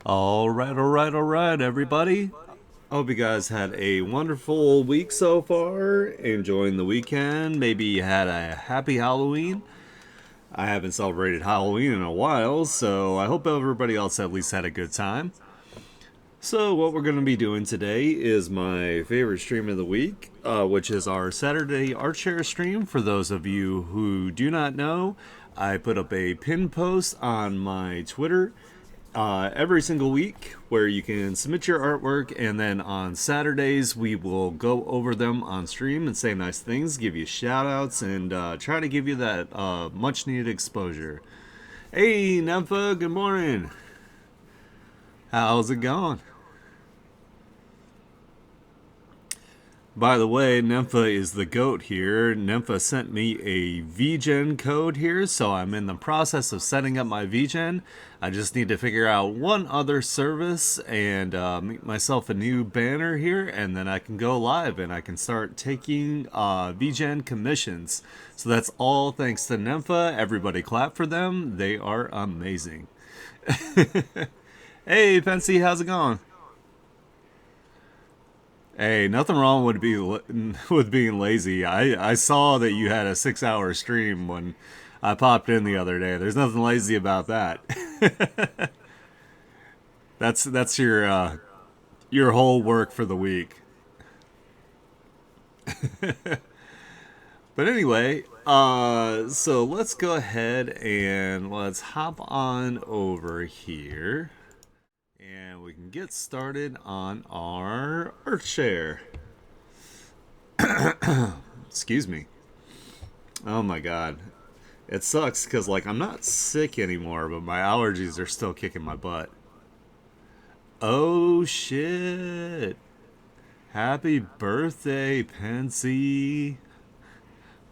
All right, everybody. I hope you guys had a wonderful week so far, enjoying the weekend. Maybe you had a happy Halloween. I haven't celebrated Halloween in a while, so I hope everybody else at least had a good time. So, what we're going to be doing today is my favorite stream of the week, which is our Saturday artshare stream. For those of you who do not know, I put up a pin post on my Twitter every single week where you can submit your artwork, and then on Saturdays we will go over them on stream and say nice things, give you shout outs, and try to give you that much needed exposure. Hey, Nympha, good morning. How's it going? By the way, Nympha is the goat here. Nympha sent me a VGen code here, so I'm in the process of setting up my VGen. I just need to figure out one other service and make myself a new banner here, and then I can go live and I can start taking VGen commissions. So that's all thanks to Nympha. Everybody clap for them. They are amazing. Hey, Pensy, how's it going? Hey, nothing wrong with being lazy. I saw that you had a 6 hour stream when I popped in the other day. There's nothing lazy about that. That's your whole work for the week. But anyway, so let's go ahead and let's hop on over here, and we can get started on our Earthshare. Excuse me. Oh my god. It sucks because, like, I'm not sick anymore, but my allergies are still kicking my butt. Oh shit. Happy birthday, Pensy.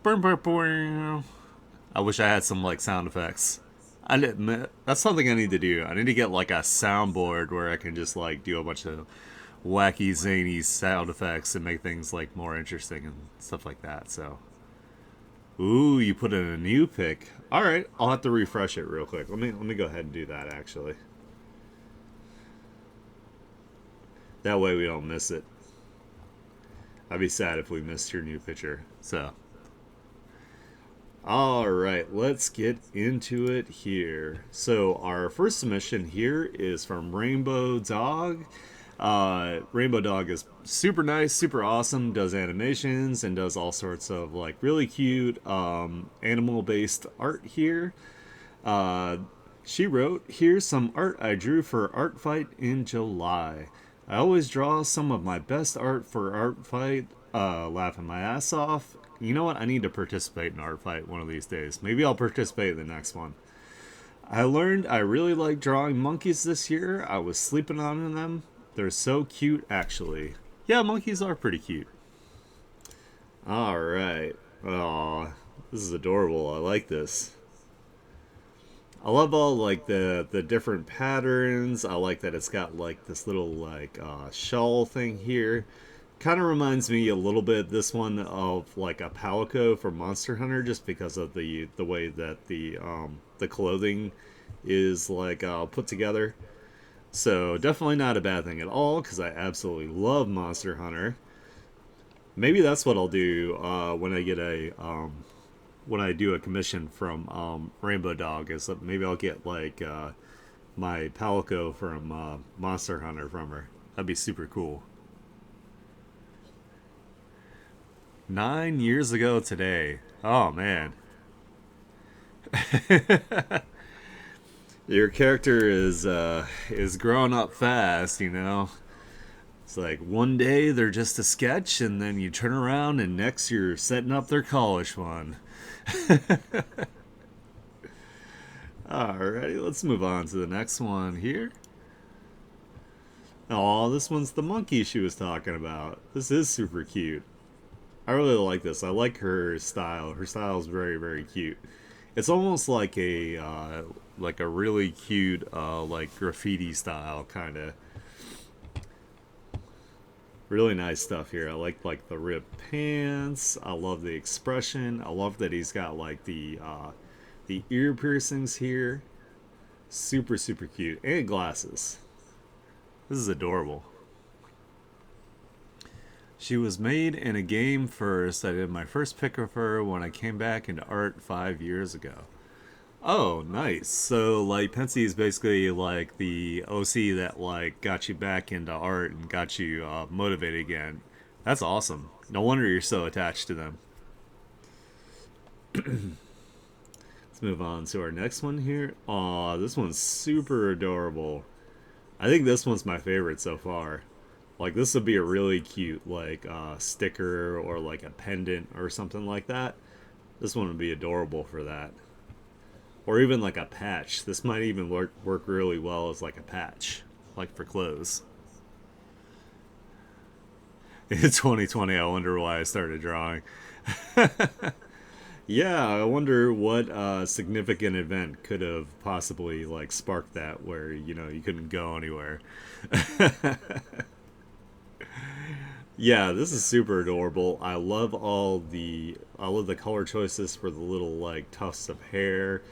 I wish I had some, like, sound effects. That's something I need to do. I need to get, like, a soundboard where I can just, like, do a bunch of wacky, zany sound effects and make things, like, more interesting and stuff like that, so. Ooh, you put in a new pick. All right, I'll have to refresh it real quick. Let me go ahead and do that actually. That way we don't miss it. I'd be sad if we missed your new picture. So, all right, let's get into it here. So our first submission here is from Rainbow Dog. Rainbow Dog is super nice, super awesome, does animations and does all sorts of, like, really cute animal based art here. Uh, she wrote, "Here's some art I drew for Art Fight in July. I always draw some of my best art for Art Fight, laughing my ass off. You know what? I need to participate in Art Fight one of these days. Maybe I'll participate in the next one. I learned I really like drawing monkeys this year. I was sleeping on them. They're so cute, actually." Yeah, monkeys are pretty cute. All right. Aw, this is adorable. I like this. I love all, like, the different patterns. I like that it's got, like, this little, like, shawl thing here. Kind of reminds me a little bit, this one, of, like, a palico from Monster Hunter, just because of the way that the clothing is, like, put together. So definitely not a bad thing at all, because I absolutely love Monster Hunter. Maybe that's what I'll do when I do a commission from Rainbow Dog. Is that maybe I'll get, like, my palico from Monster Hunter from her. That'd be super cool. 9 years ago today. Oh man, your character is growing up fast. You know, it's like one day they're just a sketch, and then you turn around and next you're setting up their college one. Alrighty, let's move on to the next one here. Oh, this one's the monkey she was talking about. This is super cute. I really like this. I like her style. Her style is very, very cute. It's almost like a really cute like graffiti style kind of. Really nice stuff here. I like the ripped pants. I love the expression. I love that he's got, like, the ear piercings here. Super super cute, and glasses. This is adorable. She was made in a game first. I did my first pick of her when I came back into art 5 years ago. Oh, nice. So, like, Pensy is basically like the OC that, like, got you back into art and got you motivated again. That's awesome. No wonder you're so attached to them. Let's move on to our next one here. Aw, this one's super adorable. I think this one's my favorite so far. Like, this would be a really cute, like, sticker or, like, a pendant or something like that. This one would be adorable for that. Or even like a patch. This might even work really well as like a patch, like for clothes. In 2020, I wonder why I started drawing. Yeah, I wonder what significant event could have possibly like sparked that where you couldn't go anywhere. Yeah, this is super adorable. I love the color choices for the little like tufts of hair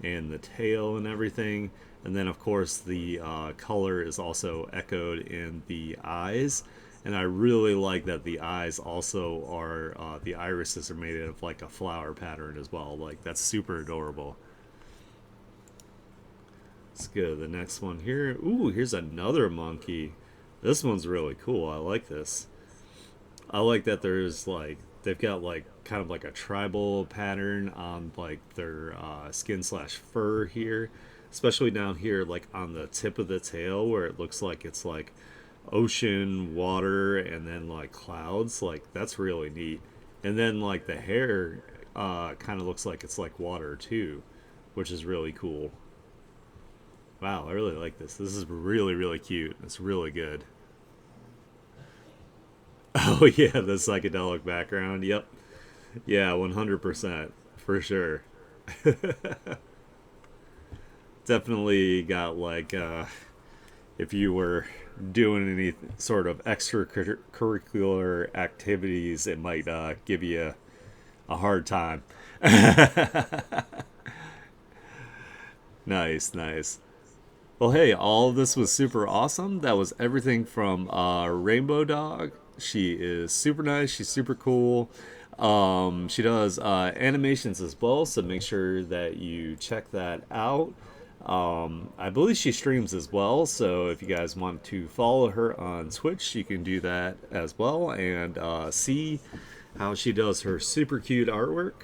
and the tail and everything. And then of course the color is also echoed in the eyes. And I really like that the eyes also are the irises are made out of like a flower pattern as well. Like that's super adorable. Let's go to the next one here. Ooh, here's another monkey. This one's really cool. I like this. I like that there's like they've got like kind of like a tribal pattern on like their skin slash fur here, especially down here like on the tip of the tail where it looks like it's like ocean, water, and then like clouds. Like that's really neat. And then like the hair kind of looks like it's like water too, which is really cool. Wow, I really like this. This is really really cute. It's really good. Oh yeah, the psychedelic background. Yep. Yeah, 100% for sure. Definitely got like if you were doing any sort of extracurricular activities, it might give you a hard time. Nice, nice. Well, hey, all of this was super awesome. That was everything from Rainbow Dog. She is super nice. She's super cool. She does animations as well, so make sure that you check that out. I believe she streams as well, so if you guys want to follow her on Twitch, you can do that as well and see how she does her super cute artwork.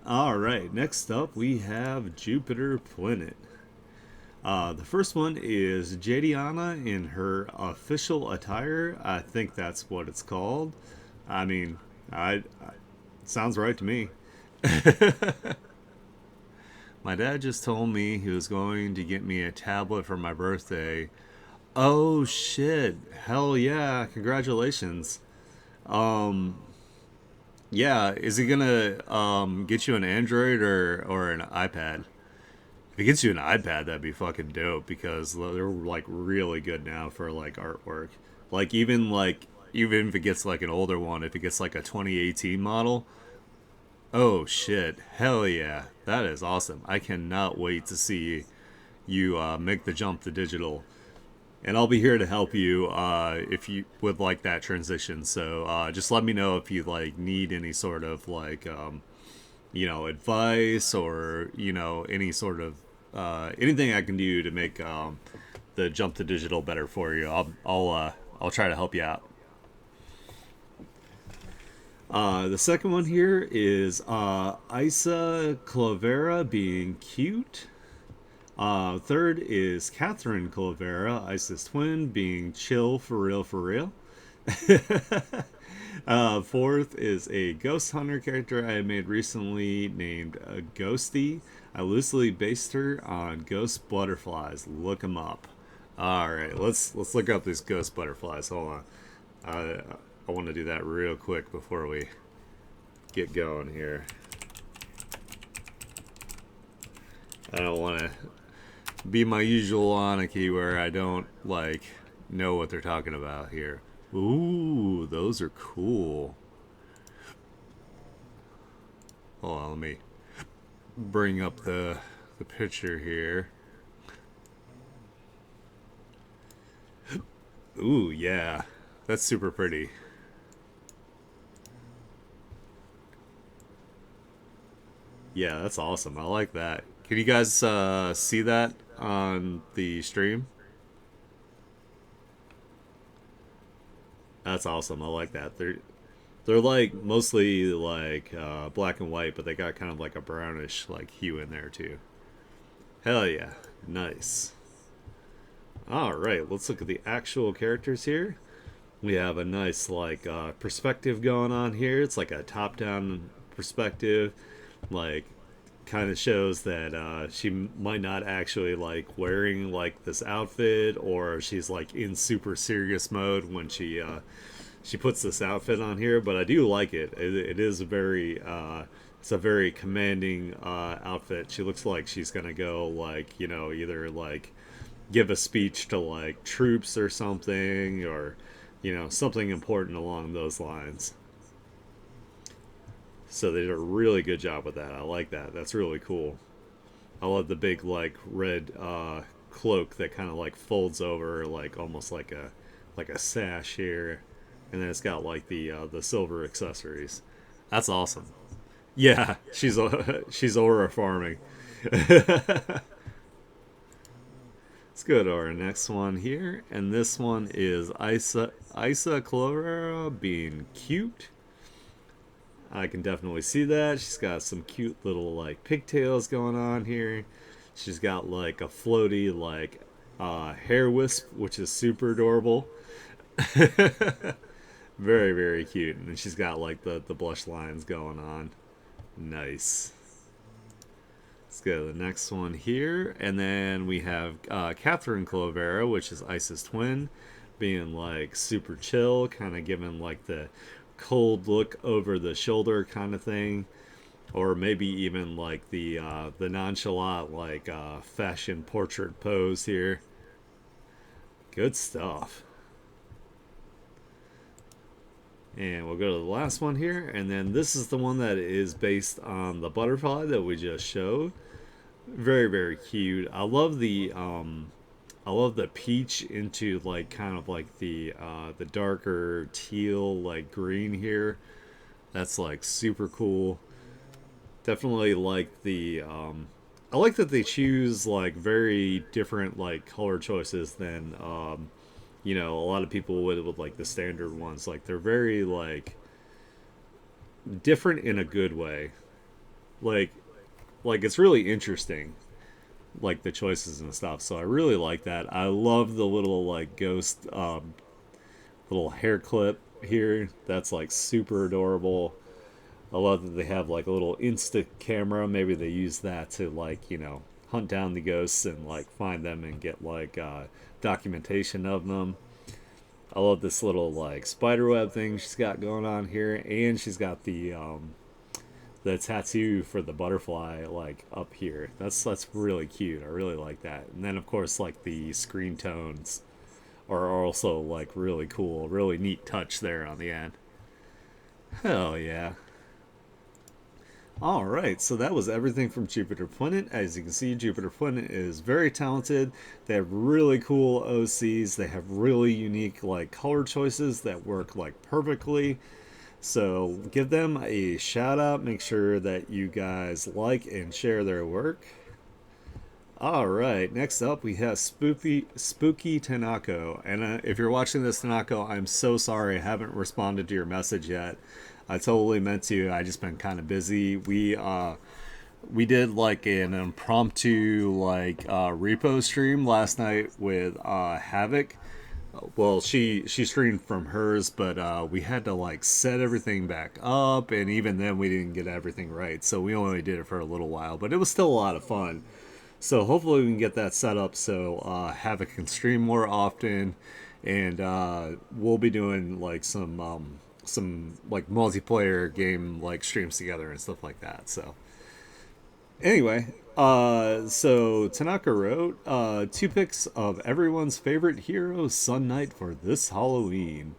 All right, next up we have Jupiter Planet. The first one is Jadiana in her official attire. I think that's what it's called. I mean, I sounds right to me. My dad just told me he was going to get me a tablet for my birthday. Oh shit. Hell yeah. Congratulations. Um yeah, is he gonna get you an Android or an iPad? If it gets you an iPad, that'd be fucking dope because they're like really good now for like artwork. Like even if it gets like an older one, if it gets like a 2018 model, oh shit, hell yeah, that is awesome. I cannot wait to see you make the jump to digital, and I'll be here to help you if you would like that transition. So just let me know if you like need any sort of like advice or any sort of anything I can do to make the jump to digital better for you. I'll try to help you out. The second one here is Isa Clavera being cute. Third is Catherine Clavera, Isa's twin, being chill for real, for real. Fourth is a ghost hunter character I made recently named Ghosty. I loosely based her on ghost butterflies. Look them up. All right, let's look up these ghost butterflies. Hold on. I want to do that real quick before we get going here. I don't want to be my usual Anarchy where I don't like know what they're talking about here. Ooh, those are cool. Hold on, let me bring up the picture here. Ooh, yeah. That's super pretty. Yeah, that's awesome. I like that. Can you guys see that on the stream? That's awesome. I like that. They're like mostly like black and white, but they got kind of like a brownish like hue in there too. Hell yeah. Nice. All right, let's look at the actual characters here. We have a nice like perspective going on here. It's like a top-down perspective, like kind of shows that she might not actually like wearing like this outfit, or she's like in super serious mode when she puts this outfit on here. But I do like it. It is a very it's a very commanding outfit. She looks like she's gonna go like either like give a speech to like troops or something, or something important along those lines. So they did a really good job with that. I like that. That's really cool. I love the big like red cloak that kind of like folds over like almost like a sash here, and then it's got like the silver accessories. That's awesome. Yeah, she's aura farming. Let's go to our next one here, and this one is Isa Clovera being cute. I can definitely see that. She's got some cute little like pigtails going on here. She's got like a floaty like hair wisp, which is super adorable. Very very cute, and then she's got like the blush lines going on. Nice. Let's go to the next one here, and then we have Catherine Clovera, which is Ice's twin, being like super chill, kind of giving like the cold look over the shoulder kind of thing, or maybe even like the nonchalant like fashion portrait pose here. Good stuff. And we'll go to the last one here, and then this is the one that is based on the butterfly that we just showed. Very very cute. I love the peach into like kind of like the darker teal like green here. That's like super cool. Definitely like I like that they choose like very different like color choices than a lot of people would with like the standard ones. Like they're very like different in a good way. Like it's really interesting, like the choices and stuff. So I really like that. I love the little like ghost little hair clip here. That's like super adorable. I love that they have like a little insta camera. Maybe they use that to like hunt down the ghosts and like find them and get like documentation of them. I love this little like spiderweb thing she's got going on here, and she's got the tattoo for the butterfly like up here. That's really cute. I really like that. And then of course like the screen tones are also like really cool. Really neat touch there on the end. Hell yeah. All right, so that was everything from Jupiter Planet. As you can see, Jupiter Planet is very talented. They have really cool OCs. They have really unique like color choices that work like perfectly. So give them a shout out. Make sure that you guys like and share their work. All right, next up we have Spooky Tanako. And if you're watching this, Tanako, I'm so sorry I haven't responded to your message yet. I totally meant to. I just been kind of busy. We did like an impromptu like repo stream last night with Havoc. Well, she streamed from hers, but we had to like set everything back up, and even then we didn't get everything right. So we only did it for a little while, but it was still a lot of fun. So hopefully we can get that set up so Havoc can stream more often, and we'll be doing like some like multiplayer game like streams together and stuff like that. So anyway, so Tanaka wrote two picks of everyone's favorite hero, Sun Knight, for this Halloween.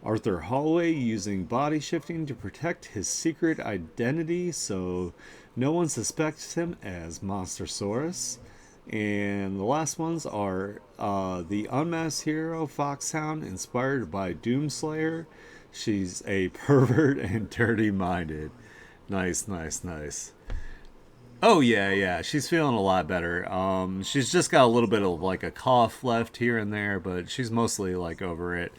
Arthur Holloway using body shifting to protect his secret identity so no one suspects him as Monstersaurus. And the last ones are the unmasked hero Foxhound, inspired by Doomslayer. She's a pervert and dirty minded. Nice, nice, nice. Oh yeah, yeah. She's feeling a lot better. She's just got a little bit of like a cough left here and there, but she's mostly like over it.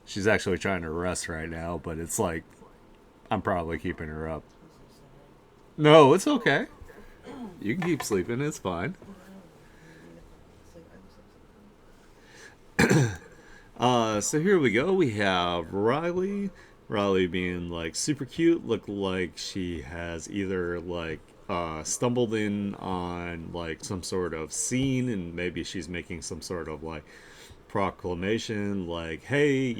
She's actually trying to rest right now, but it's like I'm probably keeping her up. No, it's okay. You can keep sleeping. It's fine. So here we go. We have Riley. Riley being like super cute. Look like she has either like stumbled in on like some sort of scene, and maybe she's making some sort of like proclamation, like, hey,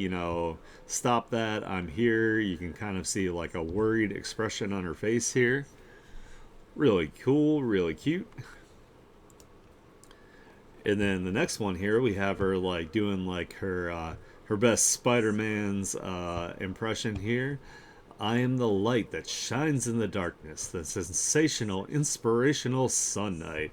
stop that. I'm here. You can kind of see like a worried expression on her face here. Really cool, really cute. And then the next one here, we have her like doing like her best Spider-Man's impression here. I am the light that shines in the darkness, the sensational, inspirational sun knight.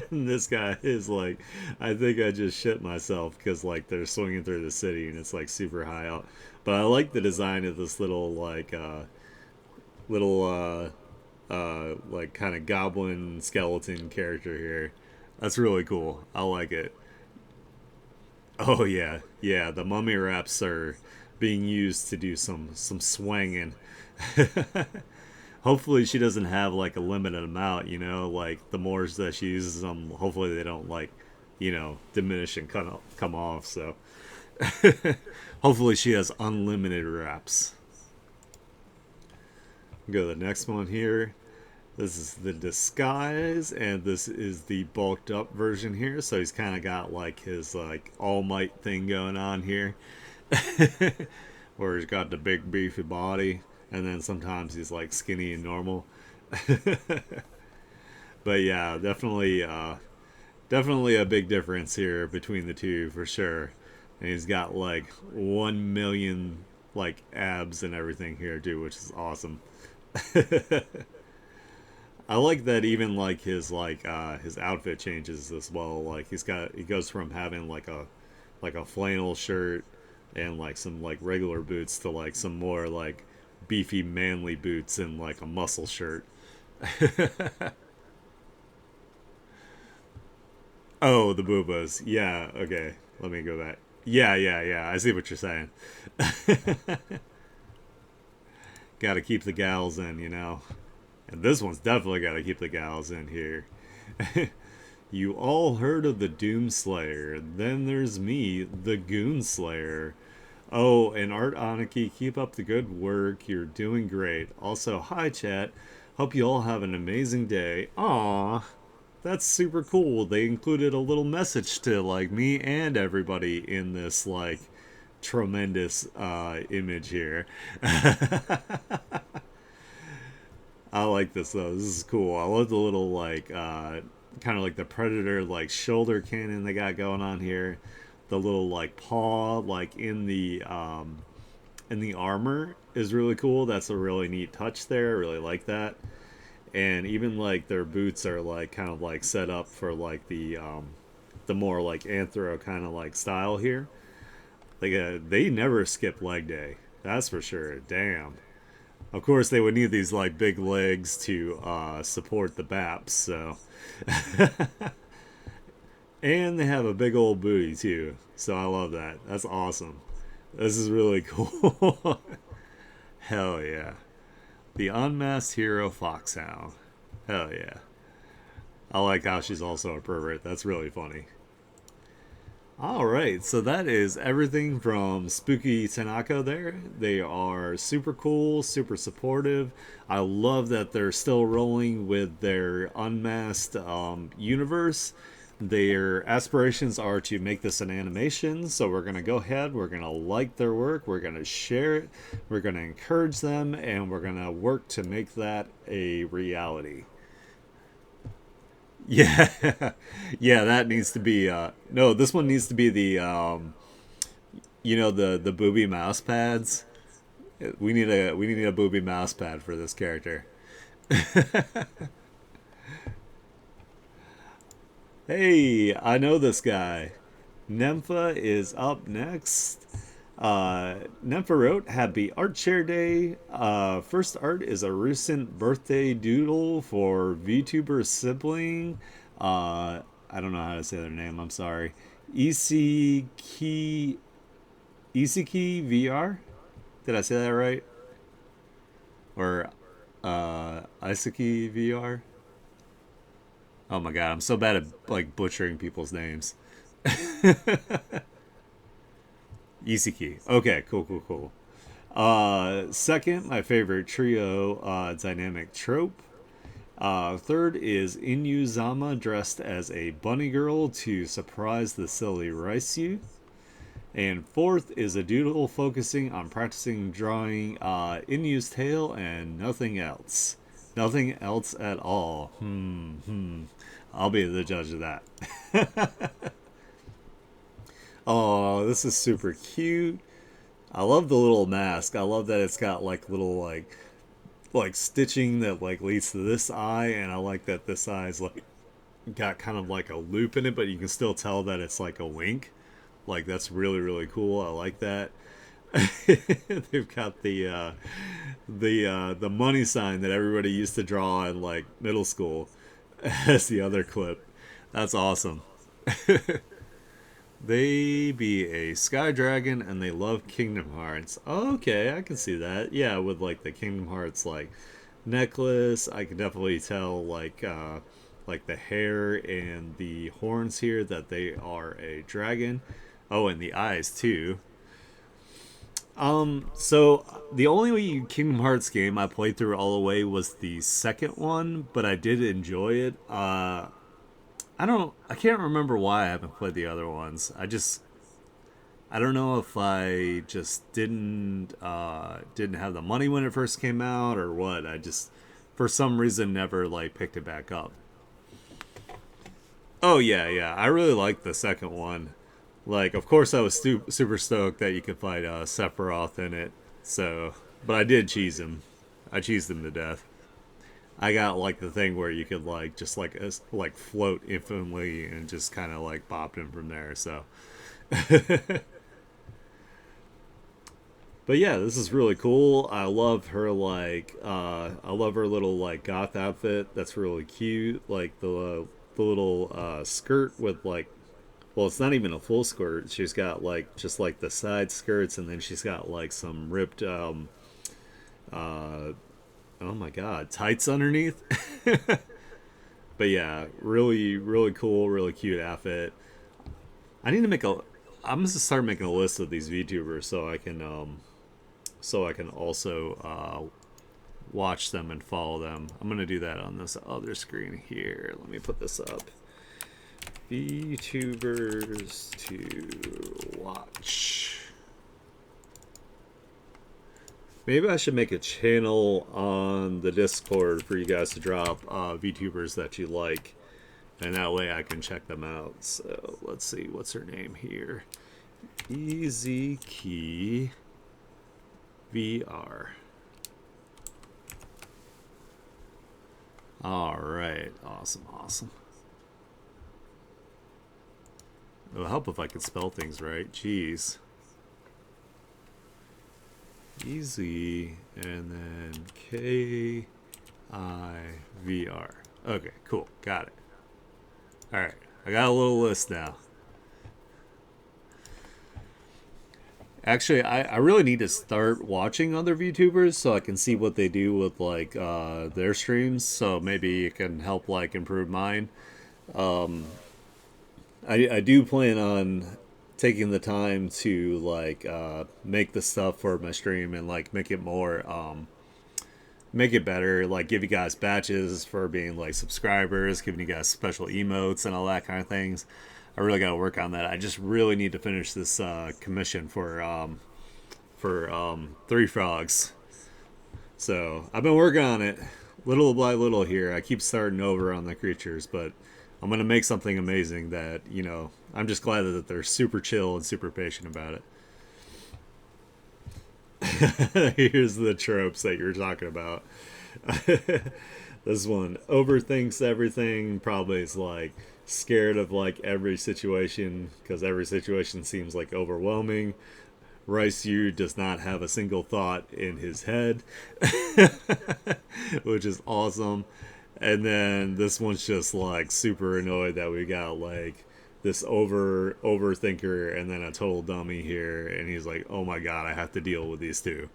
And this guy is like, I think I just shit myself because like they're swinging through the city and it's like super high up. But I like the design of this little little like kind of goblin skeleton character here. That's really cool. I like it. Oh yeah, yeah. The mummy wraps are being used to do some swanging. Hopefully she doesn't have like a limited amount. Like the more that she uses them, hopefully they don't like, diminish and come off. So hopefully she has unlimited wraps. Go to the next one here. This is the disguise, and this is the bulked up version here. So he's kind of got like his like all might thing going on here, where he's got the big beefy body, and then sometimes he's like skinny and normal. But yeah, definitely a big difference here between the two for sure. And he's got like 1 million like abs and everything here too, which is awesome. I like that even like his outfit changes as well. Like he goes from having like a flannel shirt and like some like regular boots to like some more like beefy manly boots and like a muscle shirt. Oh, the boobas. Yeah, okay. Let me go back. Yeah, yeah, yeah. I see what you're saying. Got to keep the gals in. And this one's definitely got to keep the gals in here. You all heard of the Doomslayer. Then there's me, the Goonslayer. Oh, and Art Aniki, keep up the good work. You're doing great. Also, hi, chat. Hope you all have an amazing day. Aw, that's super cool. They included a little message to, like, me and everybody in this, like, tremendous image here. I like this though. This is cool. I love the little like kind of like the predator like shoulder cannon they got going on here. The little like paw like in the armor is really cool. That's a really neat touch there. I really like that. And even like their boots are like kind of like set up for like the more like anthro kind of like style here. Like they never skip leg day. That's for sure. Damn. Of course, they would need these like big legs to support the baps. So, and they have a big old booty too. So I love that. That's awesome. This is really cool. Hell yeah! The unmasked hero Foxhound. Hell yeah! I like how she's also a pervert. That's really funny. All right, so that is everything from Spooky Tanaka there. They are super cool, super supportive. I love that they're still rolling with their unmasked universe. Their aspirations are to make this an animation, so we're going to go ahead, we're going to like their work, we're going to share it, we're going to encourage them, and we're going to work to make that a reality. Yeah, yeah, that needs to be. No, this one needs to be the booby mouse pads. We need a booby mouse pad for this character. Hey, I know this guy. Nympha is up next. Nympha wrote, Happy Artshare Day. First art is a recent birthday doodle for VTuber sibling. I don't know how to say their name, I'm sorry. Isiki, Isiki VR? Did I say that right? Or Isiki VR? Oh my god, I'm so bad at like butchering people's names. Isiki. Okay, cool, cool, cool. Second, my favorite trio, dynamic trope. Third is Inuyuzama dressed as a bunny girl to surprise the silly Raisu. And fourth is a doodle focusing on practicing drawing Inu's tail and nothing else. Nothing else at all. I'll be the judge of that. Oh, this is super cute. I love the little mask. I love that it's got like little like stitching that like leads to this eye, and I like that this eye is like got kind of like a loop in it, but you can still tell that it's like a wink. Like that's really really cool. I like that. They've got the money sign that everybody used to draw in like middle school as the other clip. That's awesome. They be a sky dragon and they love Kingdom Hearts. Okay, I can see that. Yeah, with like the Kingdom Hearts like necklace, I can definitely tell like the hair and the horns here that they are a dragon. Oh, and the eyes too. So the only Kingdom Hearts game I played through all the way was the second one, but I did enjoy it. I can't remember why I haven't played the other ones. I don't know if I just didn't have the money when it first came out or what. I just for some reason never like picked it back up. Oh yeah, yeah. I really liked the second one. Like, of course, I was super stoked that you could fight Sephiroth in it. So, but I did cheese him. I cheesed him to death. I got like the thing where you could like just like float infinitely and just kind of like bopped him from there. So, but yeah, this is really cool. I love her I love her little like goth outfit. That's really cute. Like the little skirt with like well, it's not even a full skirt. She's got like just like the side skirts, and then she's got like some ripped uh oh my god, tights underneath. But yeah, really really cool, really cute outfit. I need to make a I'm gonna start making a list of these VTubers so I can also watch them and follow them. I'm gonna do that on this other screen here. Let me put this up. VTubers to watch. Maybe I should make a channel on the Discord for you guys to drop VTubers that you like, and that way I can check them out. So let's see, what's her name here? Easy Key VR. All right, awesome, awesome. It would help if I could spell things right. Jeez. Easy, and then KIVR. Okay, cool. Got it. All right, I got a little list now. Actually, I really need to start watching other VTubers so I can see what they do with like their streams. So maybe it can help like improve mine. I do plan on taking the time to like make the stuff for my stream and like make it better, like give you guys badges for being like subscribers, giving you guys special emotes and all that kind of things. I really got to work on that. I just really need to finish this commission for Three Frogs. So I've been working on it little by little here. I keep starting over on the creatures, but I'm gonna make something amazing that I'm just glad that they're super chill and super patient about it. Here's the tropes that you're talking about. This one overthinks everything, probably is like scared of like every situation because every situation seems like overwhelming. Rice Yu does not have a single thought in his head, which is awesome. And then this one's just like super annoyed that we got like this overthinker and then a total dummy here, and he's like, "Oh my god, I have to deal with these two."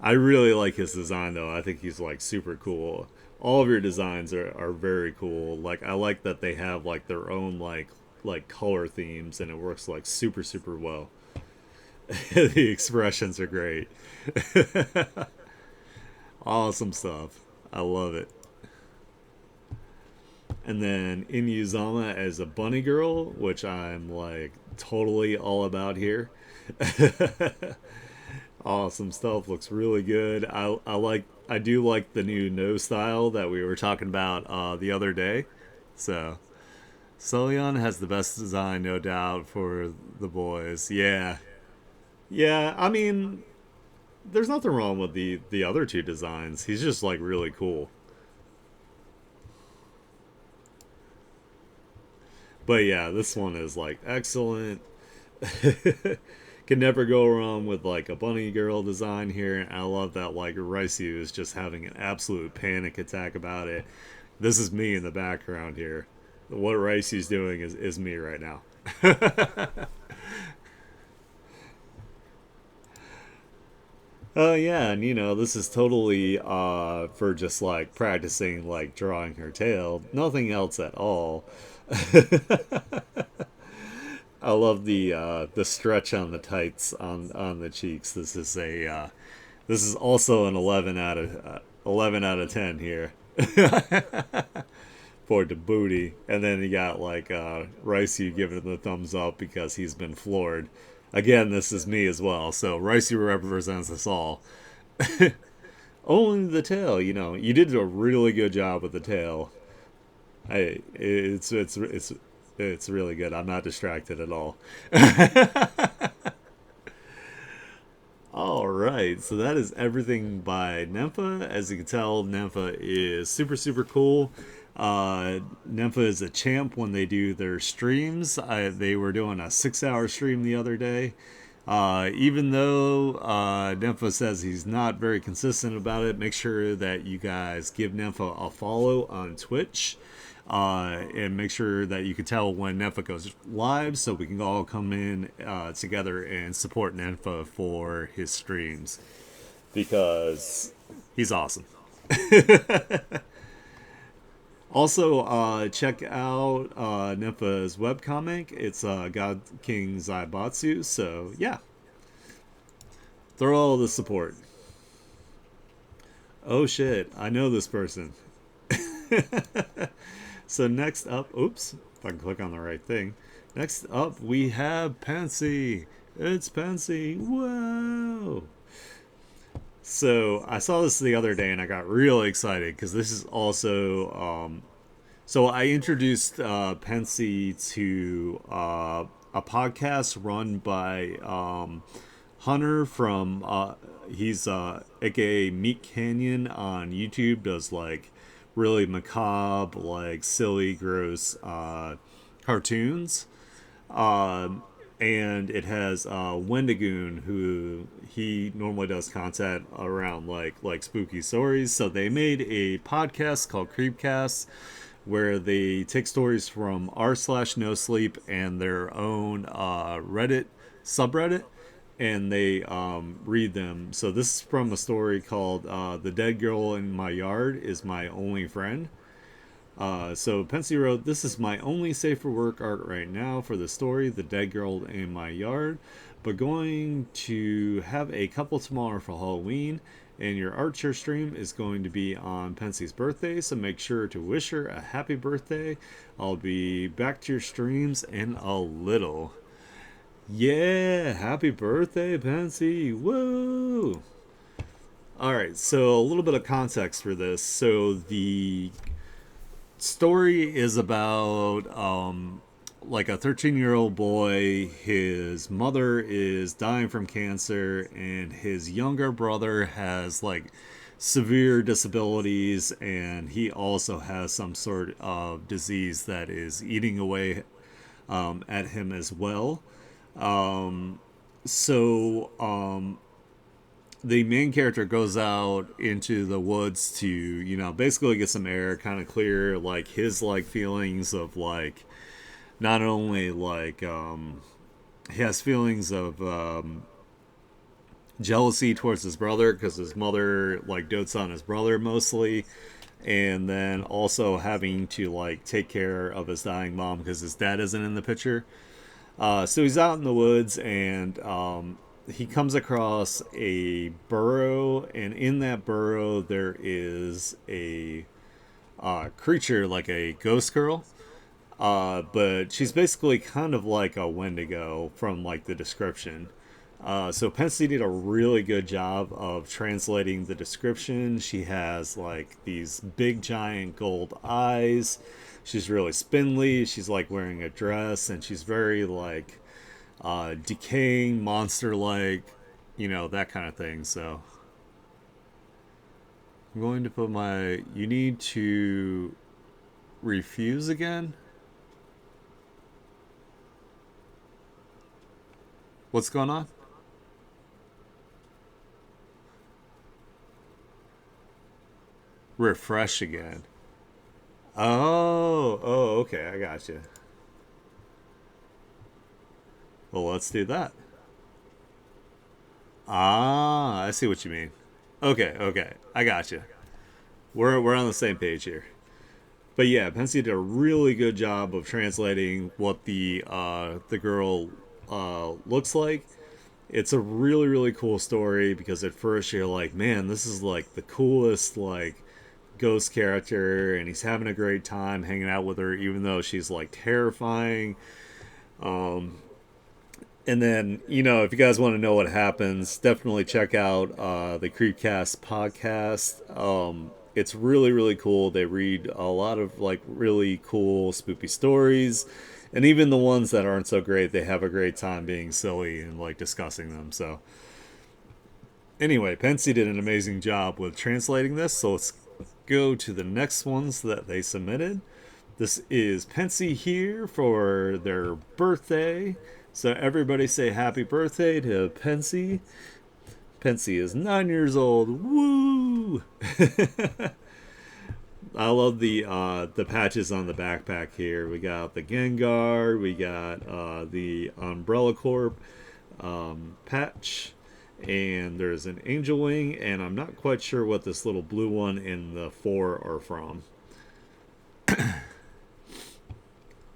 I really like his design though. I think he's like super cool. All of your designs are very cool. Like I like that they have like their own like color themes and it works like super well. The expressions are great. Awesome stuff. I love it. And then Inuyuzama as a bunny girl, which I'm like totally all about here. Awesome stuff. Looks really good. I do like the new no style that we were talking about the other day. So Soleon has the best design, no doubt, for the boys. Yeah, yeah. I mean, there's nothing wrong with the other two designs. He's just like really cool. But yeah, this one is like excellent. Can never go wrong with like a bunny girl design here. And I love that like Raisu is just having an absolute panic attack about it. This is me in the background here. What Raisu's doing is me right now. Oh yeah, and this is totally for just like practicing like drawing her tail. Nothing else at all. I love the stretch on the tights on the cheeks. This is also an 11 out of 10 here for the booty. And then you got like Ricey giving it the thumbs up because he's been floored. Again, this is me as well. So Ricey represents us all. Only the tail, you did a really good job with the tail. It's really good. I'm not distracted at all. All right, so that is everything by Nympha. As you can tell, Nympha is super cool. Nympha is a champ when they do their streams. They were doing a 6 hour stream the other day. Even though Nympha says he's not very consistent about it, make sure that you guys give Nympha a follow on Twitch. And make sure that you can tell when Nympha goes live so we can all come in together and support Nympha for his streams because he's awesome. Also, check out Nympha's webcomic. It's God King Zaibatsu. So, yeah, throw all the support. Oh shit, I know this person. So next up, oops, if I can click on the right thing. Next up, we have Pansy. It's Pansy. Whoa. So I saw this the other day and I got really excited because this is also. So I introduced Pansy to a podcast run by Hunter from. He's aka Meat Canyon on YouTube. Does like really macabre, like silly, gross cartoons. And it has Wendigoon, who he normally does content around like spooky stories. So they made a podcast called Creepcast, where they take stories from r/no sleep and their own Reddit subreddit, and they read them. So this is from a story called "The Dead Girl in My Yard Is My Only Friend." So Pensy wrote, "This is my only safe for work art right now for the story, The Dead Girl in My Yard, but going to have a couple tomorrow for Halloween, and your artshare stream is going to be on Pensy's birthday, so make sure to wish her a happy birthday. I'll be back to your streams in a little." Yeah, happy birthday, Pensy. Woo! Alright, so a little bit of context for this. So the story is about like a 13-year-old boy. His mother is dying from cancer, and his younger brother has like severe disabilities, and he also has some sort of disease that is eating away at him as well. So the main character goes out into the woods to, basically get some air, kind of clear like his like feelings of like not only like he has feelings of jealousy towards his brother because his mother like dotes on his brother mostly, and then also having to like take care of his dying mom because his dad isn't in the picture. So he's out in the woods, and he comes across a burrow, and in that burrow there is a creature like a ghost girl. But she's basically kind of like a Wendigo from like the description. So Pensy did a really good job of translating the description. She has like these big giant gold eyes. She's really spindly. She's like wearing a dress, and she's very like decaying, monster like, that kind of thing. So I'm going to put my. You need to refuse again. What's going on? Refresh again. Oh, okay, I got you. Well, let's do that. Ah, I see what you mean. Okay, okay, I got you. We're on the same page here. But yeah, Pensy did a really good job of translating what the girl looks like. It's a really really cool story because at first you're like, man, this is like the coolest like ghost character, and he's having a great time hanging out with her, even though she's like terrifying. And then, if you guys want to know what happens, definitely check out the Creepcast podcast. It's really, really cool. They read a lot of like really cool, spooky stories. And even the ones that aren't so great, they have a great time being silly and like discussing them. So, anyway, Pensy did an amazing job with translating this. So, let's go to the next ones that they submitted. This is Pensy here for their birthday. So everybody say happy birthday to Pensy. Pensy is 9 years old. Woo! I love the patches on the backpack here. We got the Gengar, we got the Umbrella Corp patch, and there's an Angel Wing, and I'm not quite sure what this little blue one in the four are from.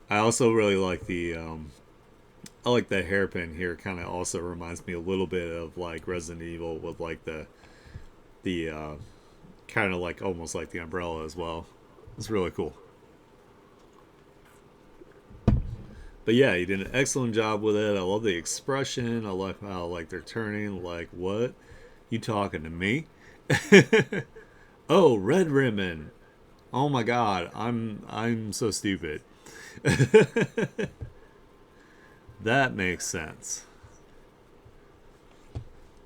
I also really like the I like that hairpin here. Kind of also reminds me a little bit of like Resident Evil with like the kind of like almost like the umbrella as well. It's really cool. But yeah, he did an excellent job with it. I love the expression. I love how like they're turning. Like, what? You talking to me? Oh, red ribbon. Oh my god, I'm so stupid. That makes sense.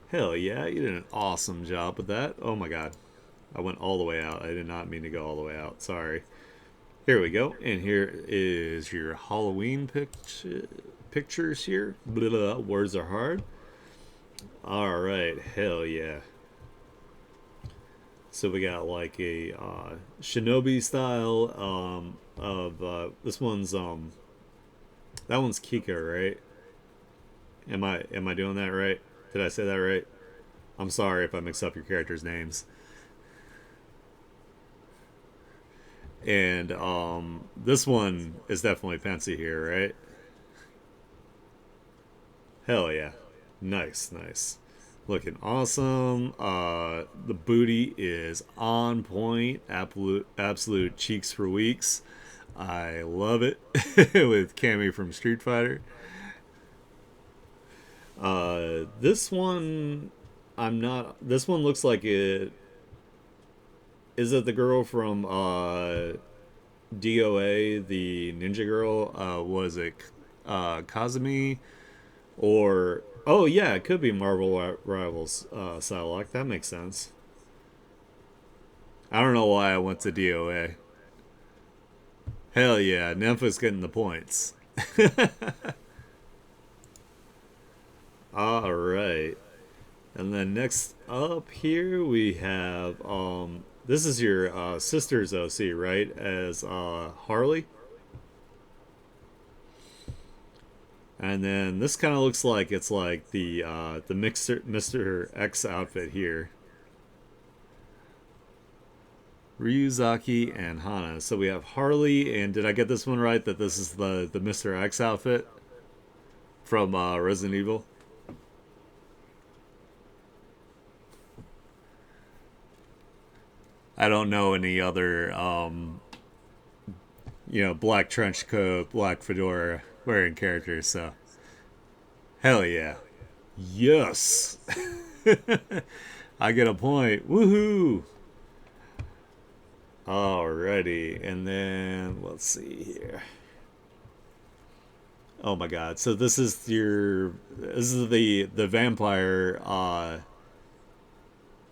Hell yeah, you did an awesome job with that. Oh my god. I went all the way out. I did not mean to go all the way out. Sorry. Here we go. And here is your Halloween pictures here. Blah, blah, blah. Words are hard. All right. Hell yeah. So we got like a shinobi style of this one's that one's Kika, right? Am I doing that right? Did I say that right? I'm sorry if I mix up your characters' names. And this one is definitely Pensy here, right? Hell yeah. Nice, nice. Looking awesome. The booty is on point. Absolute cheeks for weeks. I love it. With Cammy from Street Fighter. This one, I'm not. This one looks like it. Is it the girl from DOA, the ninja girl? Was it Kazumi? Or oh yeah, it could be Marvel Rivals Psylocke. That makes sense. I don't know why I went to DOA. Hell yeah, Nympha's getting the points. All right. And then next up here we have this is your sister's OC, right? As Harley. And then this kind of looks like it's like the Mr. X outfit here. Ryuzaki and Hana. So we have Harley, and did I get this one right? That this is the Mr. X outfit from Resident Evil. I don't know any other black trench coat, black fedora wearing characters. So hell yeah, yes, I get a point. Woohoo! Alrighty, and then let's see here. Oh my god! So this is the vampire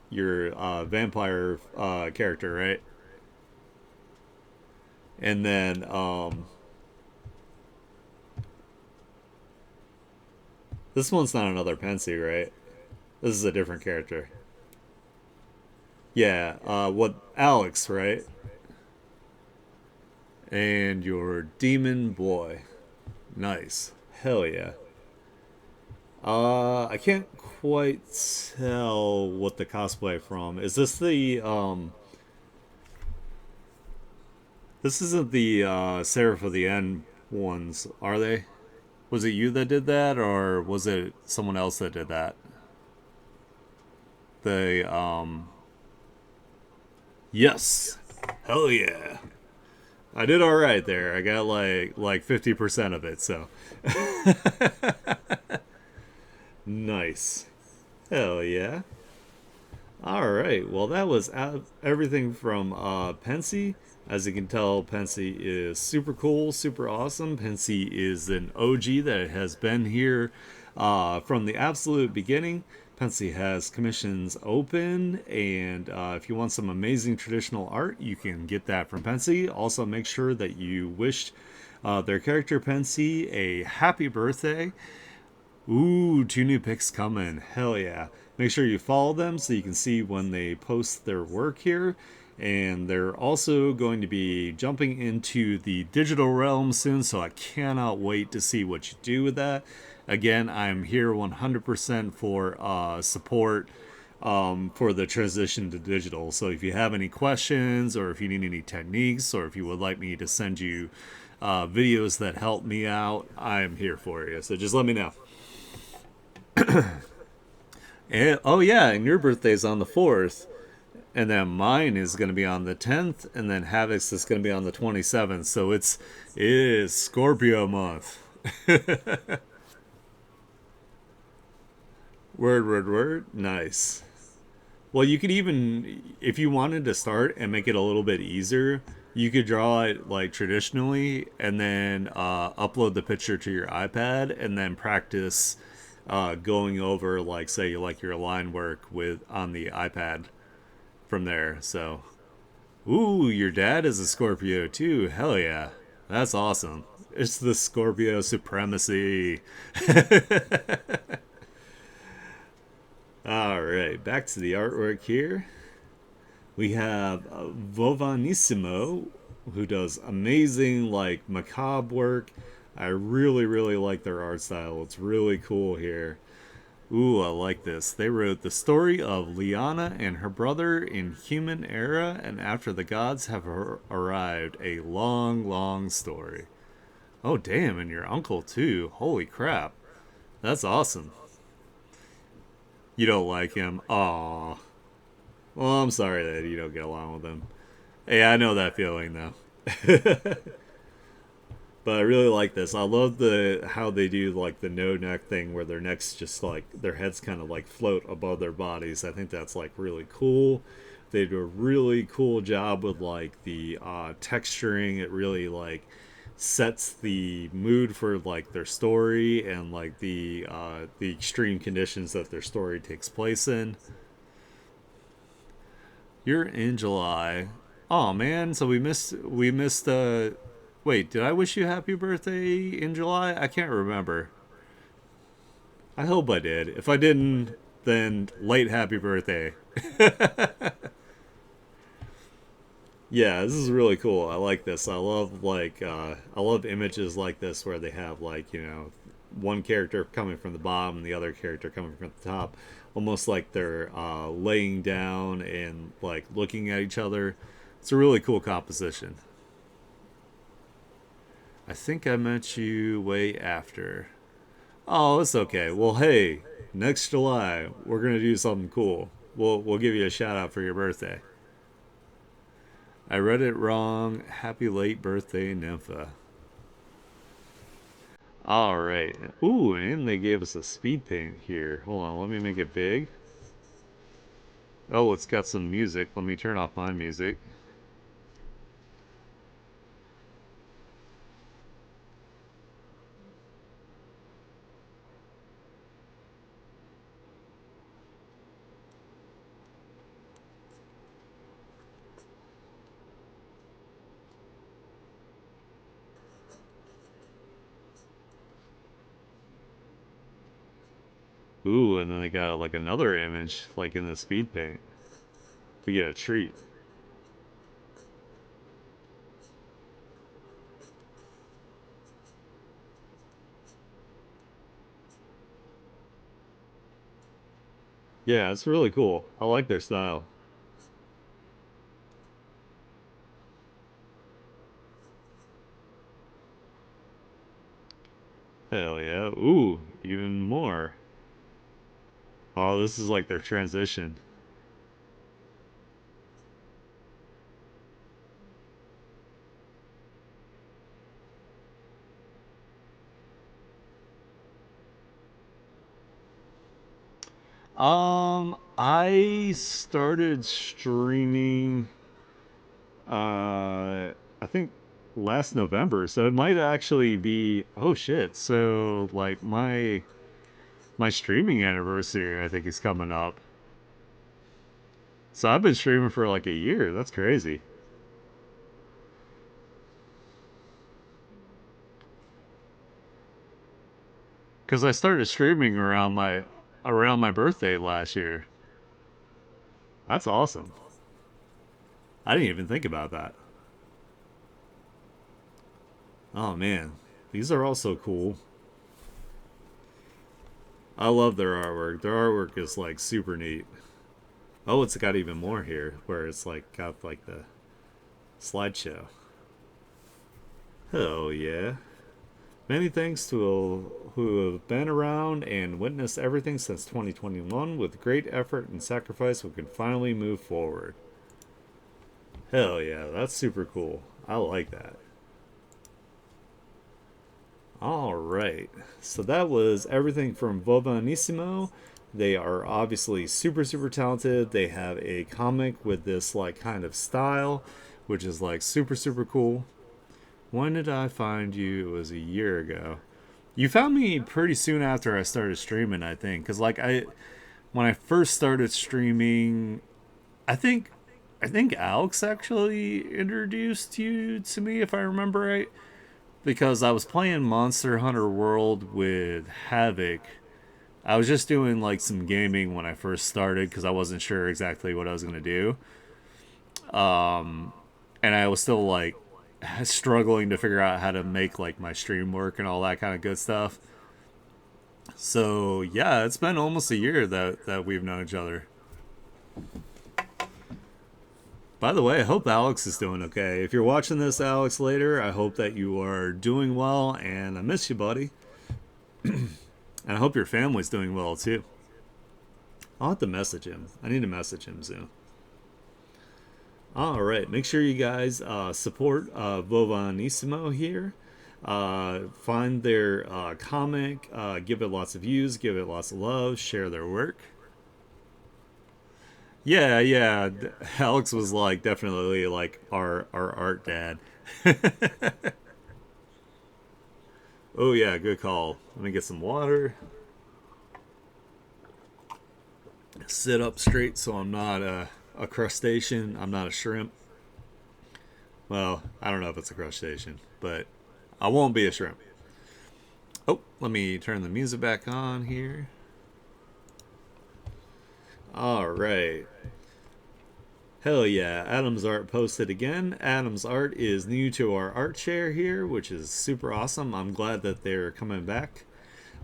your vampire character, right? And then this one's not another Pensy, right? This is a different character. Yeah, what Alex, right? And your demon boy. Nice. Hell yeah. I can't quite tell what the cosplay from. Is this the this isn't the Seraph of the End ones, are they? Was it you that did that, or was it someone else that did that? The yes. Hell yeah. I did all right there. I got like 50% of it, so nice. Hell yeah. All right. Well, that was everything from Pensy. As you can tell, Pensy is super cool, super awesome. Pensy is an OG that has been here from the absolute beginning. Pensy has commissions open, and if you want some amazing traditional art, you can get that from Pensy. Also, make sure that you wish their character Pensy a happy birthday. Ooh, 2 new picks coming. Hell yeah. Make sure you follow them so you can see when they post their work here. And they're also going to be jumping into the digital realm soon, so I cannot wait to see what you do with that. Again, I'm here 100% for support for the transition to digital. So if you have any questions, or if you need any techniques, or if you would like me to send you videos that help me out, I'm here for you. So just let me know. And, oh yeah, and your birthday's on the 4th. And then mine is going to be on the 10th, and then Havoc's is going to be on the 27th. So it is Scorpio month. Word. Nice. Well, you could even, if you wanted to start and make it a little bit easier, you could draw it like traditionally, and then upload the picture to your iPad, and then practice going over, like, say, like your line work with on the iPad from there. So, ooh, your dad is a Scorpio too. Hell yeah, that's awesome. It's the Scorpio supremacy. All right, back to the artwork here. We have Vovanissimo, who does amazing, like, macabre work. I really like their art style. It's really cool here. Ooh, I like this. They wrote the story of Liana and her brother in human era, and after the gods have arrived. A long story. Oh, damn, and your uncle, too. Holy crap. That's awesome. You don't like him? Aw. Well, I'm sorry that you don't get along with him. Hey, I know that feeling, though. But I really like this. I love the how they do like the no neck thing, where their necks just like their heads kind of like float above their bodies. I think that's like really cool. They do a really cool job with like the texturing. It really like sets the mood for like their story, and like the extreme conditions that their story takes place in. You're in July. Oh man, so we missed wait, did I wish you happy birthday in July? I can't remember. I hope I did. If I didn't, then late happy birthday. Yeah, this is really cool. I like this. I love images like this where they have like, one character coming from the bottom and the other character coming from the top. Almost like they're laying down and like looking at each other. It's a really cool composition. I think I met you way after. Oh, it's okay. Well, hey, next July we're gonna do something cool. We'll give you a shout out for your birthday. I read it wrong. Happy late birthday, Nympha. All right. Ooh, and they gave us a speed paint here. Hold on, let me make it big. Oh, it's got some music. Let me turn off my music. Ooh, and then they got like another image, like in the speed paint. We get a treat. Yeah, it's really cool. I like their style. Hell yeah. Ooh, even more. Oh, this is like their transition. I started streaming I think last November, so it might actually be oh shit. So like my streaming anniversary I think is coming up. So I've been streaming for like a year. That's crazy. Cuz I started streaming around my birthday last year. That's awesome. I didn't even think about that. Oh man, these are all so cool. I love their artwork. Their artwork is like super neat. Oh, it's got even more here, where it's like got like the slideshow. Oh yeah. Many thanks to all who have been around and witnessed everything since 2021. With great effort and sacrifice, we can finally move forward. Hell yeah, that's super cool. I like that. All right. So that was everything from Vovanissimo. They are obviously super, super talented. They have a comic with this, like, kind of style, which is, like, super, super cool. When did I find you? It was a year ago. You found me pretty soon after I started streaming, I think. Because, like, when I first started streaming, I think. I think Alex actually introduced you to me, if I remember right, because I was playing Monster Hunter World with Havoc. I was just doing like some gaming when I first started because I wasn't sure exactly what I was gonna do, and I was still like struggling to figure out how to make like my stream work and all that kind of good stuff. So yeah, it's been almost a year that we've known each other. By the way, I hope Alex is doing okay. If you're watching this, Alex, later, I hope that you are doing well, and I miss you, buddy. And I hope your family's doing well too. I'll have to message him. I need to message him soon. All right, make sure you guys support Vovanissimo here. Find their comic, give it lots of views, give it lots of love, share their work. Yeah, yeah. Alex was like definitely like our art dad. Oh yeah, good call. Let me get some water. Sit up straight so I'm not a crustacean. I'm not a shrimp. Well, I don't know if it's a crustacean, but I won't be a shrimp. Oh, let me turn the music back on here. All right. Hell yeah, Adam's Art posted again. Adam's Art is new to our artshare here, which is super awesome. I'm glad that they're coming back.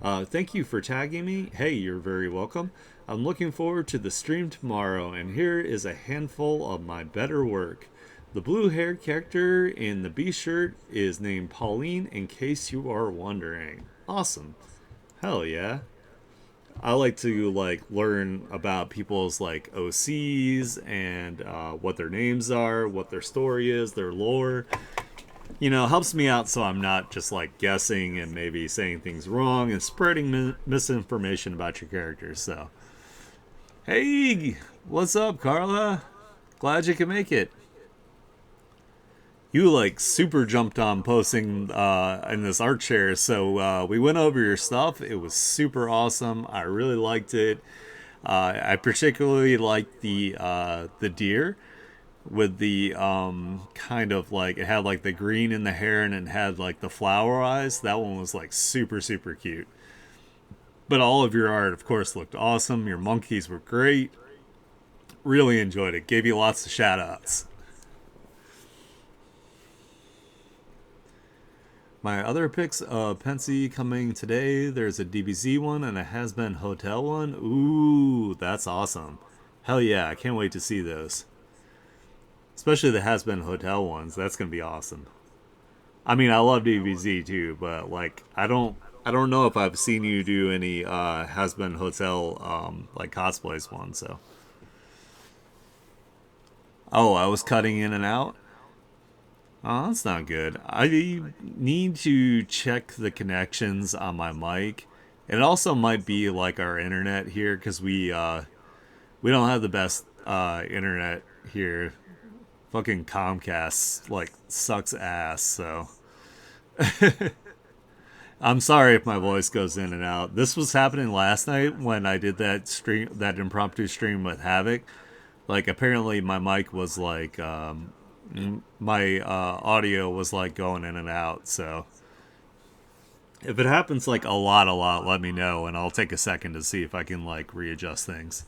Thank you for tagging me. Hey, you're very welcome. I'm looking forward to the stream tomorrow, and here is a handful of my better work. The blue-haired character in the B shirt is named Pauline, in case you are wondering. Awesome. Hell yeah. I like to learn about people's OCs and what their names are, what their story is, their lore. Helps me out so I'm not just guessing and maybe saying things wrong and spreading misinformation about your characters. So, hey, what's up, Carla? Glad you can make it. You super jumped on posting in this art share, so we went over your stuff. It was super awesome. I really liked it. I particularly liked the deer with the kind of it had the green in the hair and it had the flower eyes. That one was super super cute. But all of your art, of course, looked awesome. Your monkeys were great. Really enjoyed it. Gave you lots of shout outs. My other picks, Pensy coming today. There's a DBZ one and a Has Been Hotel one. Ooh, that's awesome. Hell yeah, I can't wait to see those. Especially the Has Been Hotel ones. That's gonna be awesome. I mean, I love DBZ too, but I don't know if I've seen you do any Has Been Hotel cosplays one. So, oh, I was cutting in and out. Oh, that's not good. I need to check the connections on my mic. It also might be our internet here because we don't have the best internet here. Fucking Comcast sucks ass. So I'm sorry if my voice goes in and out. This was happening last night when I did that impromptu stream with Havoc. Apparently my mic was my audio was going in and out. So if it happens a lot, let me know and I'll take a second to see if I can readjust things.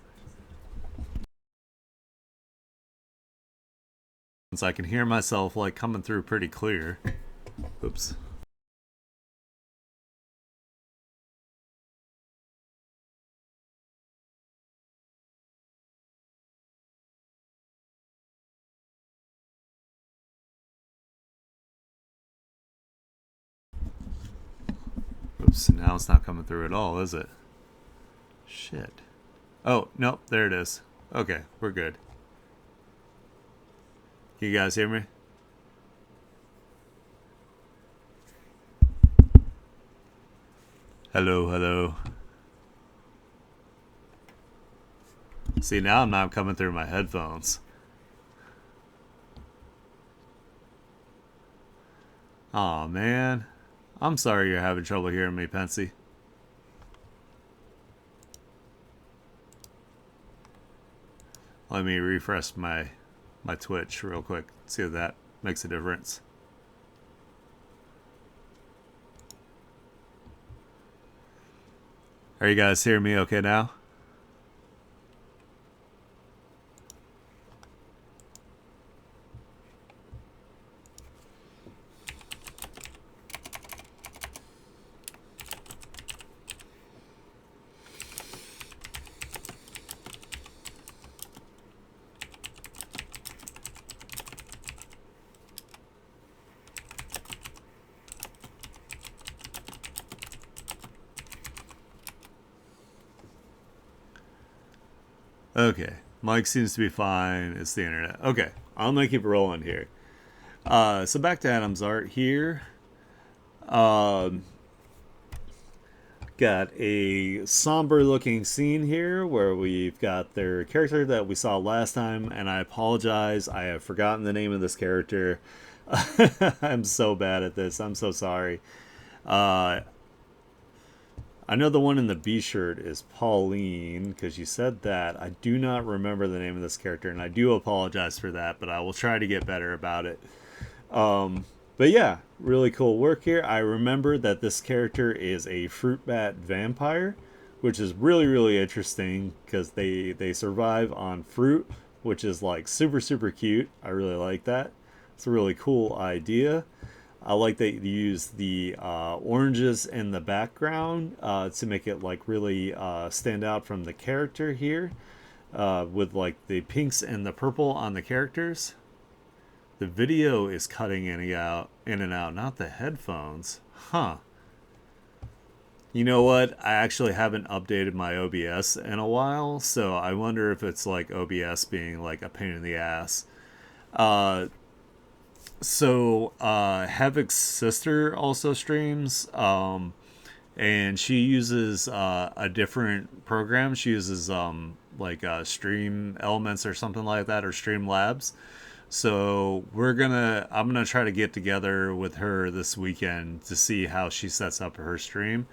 Since I can hear myself coming through pretty clear. Oops. Oops, now it's not coming through at all, is it? Shit. Oh, nope, there it is. Okay, we're good. Can you guys hear me? Hello, hello. See, now I'm not coming through my headphones. Aw, man. I'm sorry you're having trouble hearing me, Pensy. Let me refresh my Twitch real quick. See if that makes a difference. Are you guys hearing me okay now? Okay, mic seems to be fine. It's the internet. Okay, I'm gonna keep rolling here. So back to Adam's art here. Got a somber looking scene here where we've got their character that we saw last time, and I apologize. I have forgotten the name of this character. I'm so bad at this. I'm so sorry. I know the one in the B shirt is Pauline because you said that. I do not remember the name of this character, and I do apologize for that, but I will try to get better about it. But yeah, really cool work here. I remember that this character is a fruit bat vampire, which is really really interesting because they survive on fruit, which is like super super cute. I really like that. It's a really cool idea. I like that you use the oranges in the background to make it like really stand out from the character here, with like the pinks and the purple on the characters. The video is cutting in and out, not the headphones. Huh. You know what? I actually haven't updated my OBS in a while, so I wonder if it's like OBS being like a pain in the ass. Uh, Havoc's sister also streams, and she uses a different program. She uses Stream Elements or something like that, or Stream Labs. So I'm gonna try to get together with her this weekend to see how she sets up her stream,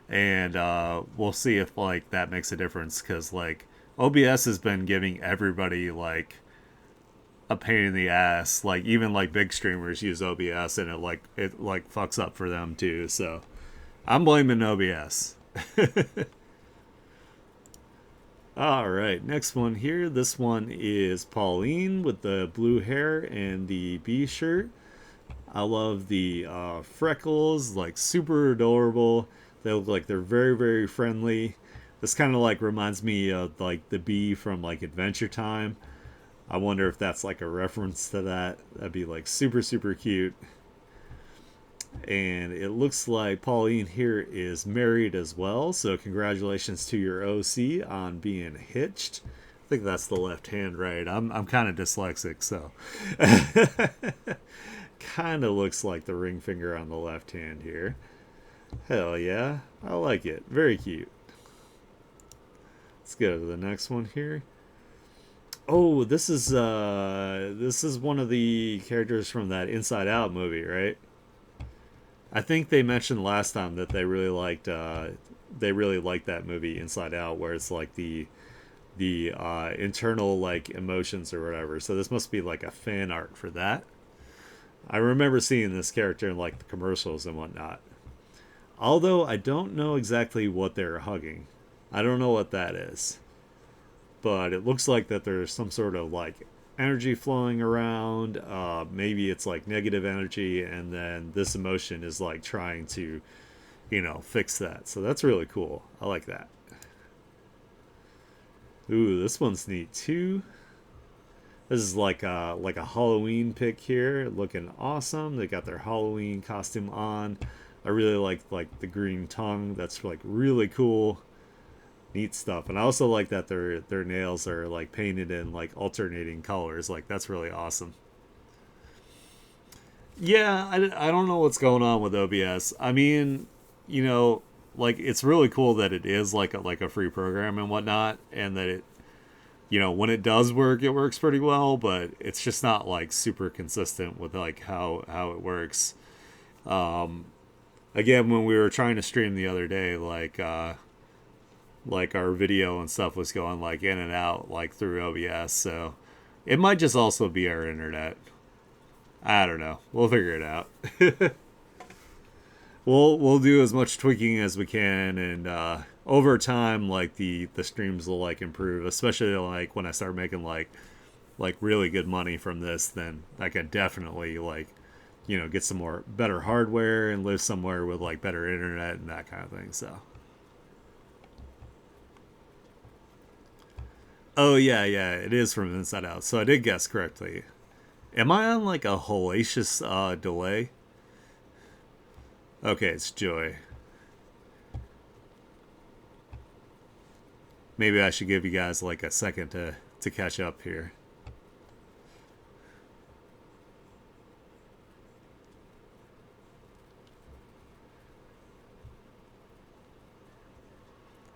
and we'll see if like that makes a difference. Because like OBS has been giving everybody like a pain in the ass. Like even like big streamers use OBS, and it fucks up for them too. So I'm blaming OBS. All right, next one here. This one is Pauline with the blue hair and the B shirt. I love the freckles, like super adorable. They look like they're very, very friendly. This kind of like reminds me of like the bee from like Adventure Time. I wonder if that's like a reference to that. That'd be like super, super cute. And it looks like Pauline here is married as well. So congratulations to your OC on being hitched. I think that's the left hand, right? I'm kind of dyslexic, so kind of looks like the ring finger on the left hand here. Hell yeah, I like it. Very cute. Let's go to the next one here. Oh, this is one of the characters from that Inside Out movie, right? I think they mentioned last time that they really liked that movie Inside Out, where it's like the internal like emotions or whatever. So this must be like a fan art for that. I remember seeing this character in like the commercials and whatnot. Although I don't know exactly what they're hugging. I don't know what that is. But it looks like that there's some sort of like energy flowing around. Maybe it's like negative energy, and then this emotion is like trying to, fix that. So that's really cool. I like that. Ooh, this one's neat too. This is like a Halloween pick here, looking awesome. They got their Halloween costume on. I really like the green tongue. That's like really cool. Neat stuff. And I also like that their nails are like painted in like alternating colors. Like that's really awesome. Yeah, I don't know what's going on with OBS. I mean, you know, like it's really cool that it is like a free program and whatnot, and that it, when it does work, it works pretty well, but it's just not like super consistent with like how it works. Um, Again, when we were trying to stream the other day, like our video and stuff was going like in and out like through OBS, so it might just also be our internet. I don't know. We'll figure it out. We'll do as much tweaking as we can, and over time, like the streams will like improve. Especially like when I start making like really good money from this, then I can definitely like get some more better hardware and live somewhere with like better internet and that kind of thing. So. Oh yeah, it is from Inside Out. So I did guess correctly. Am I on like a hellacious delay? Okay, it's Joy. Maybe I should give you guys like a second to catch up here.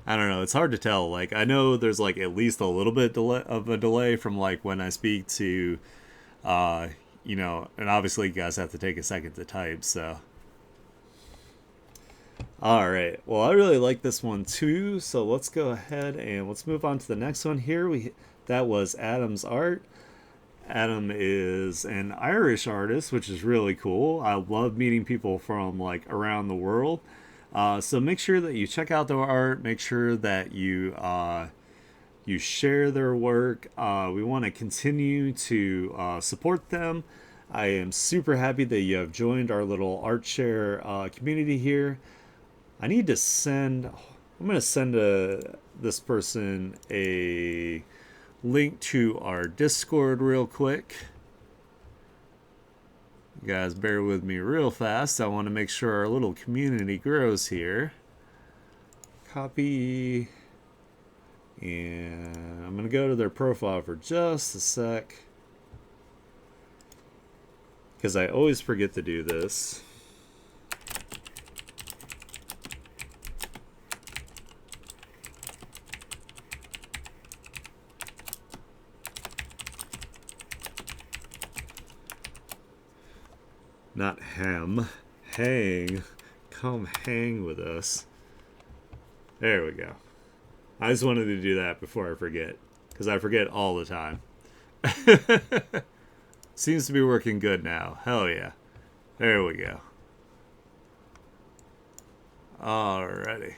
I don't know. It's hard to tell. Like I know there's like at least a little bit of a delay from like when I speak to, uh, and obviously you guys have to take a second to type. So All right. Well, I really like this one too. So let's go ahead and let's move on to the next one here. We That was Adam's art. Adam is an Irish artist, which is really cool. I love meeting people from like around the world. So make sure that you check out their art. Make sure that you share their work. We want to continue to support them. I am super happy that you have joined our little artshare community here. I need to send. I'm gonna send this person a link to our Discord real quick. You guys bear with me real fast. I want to make sure our little community grows here. Copy. And I'm going to go to their profile for just a sec. Because I always forget to do this. Not ham. Hang. Come hang with us. There we go. I just wanted to do that before I forget. Because I forget all the time. Seems to be working good now. Hell yeah. There we go. Alrighty.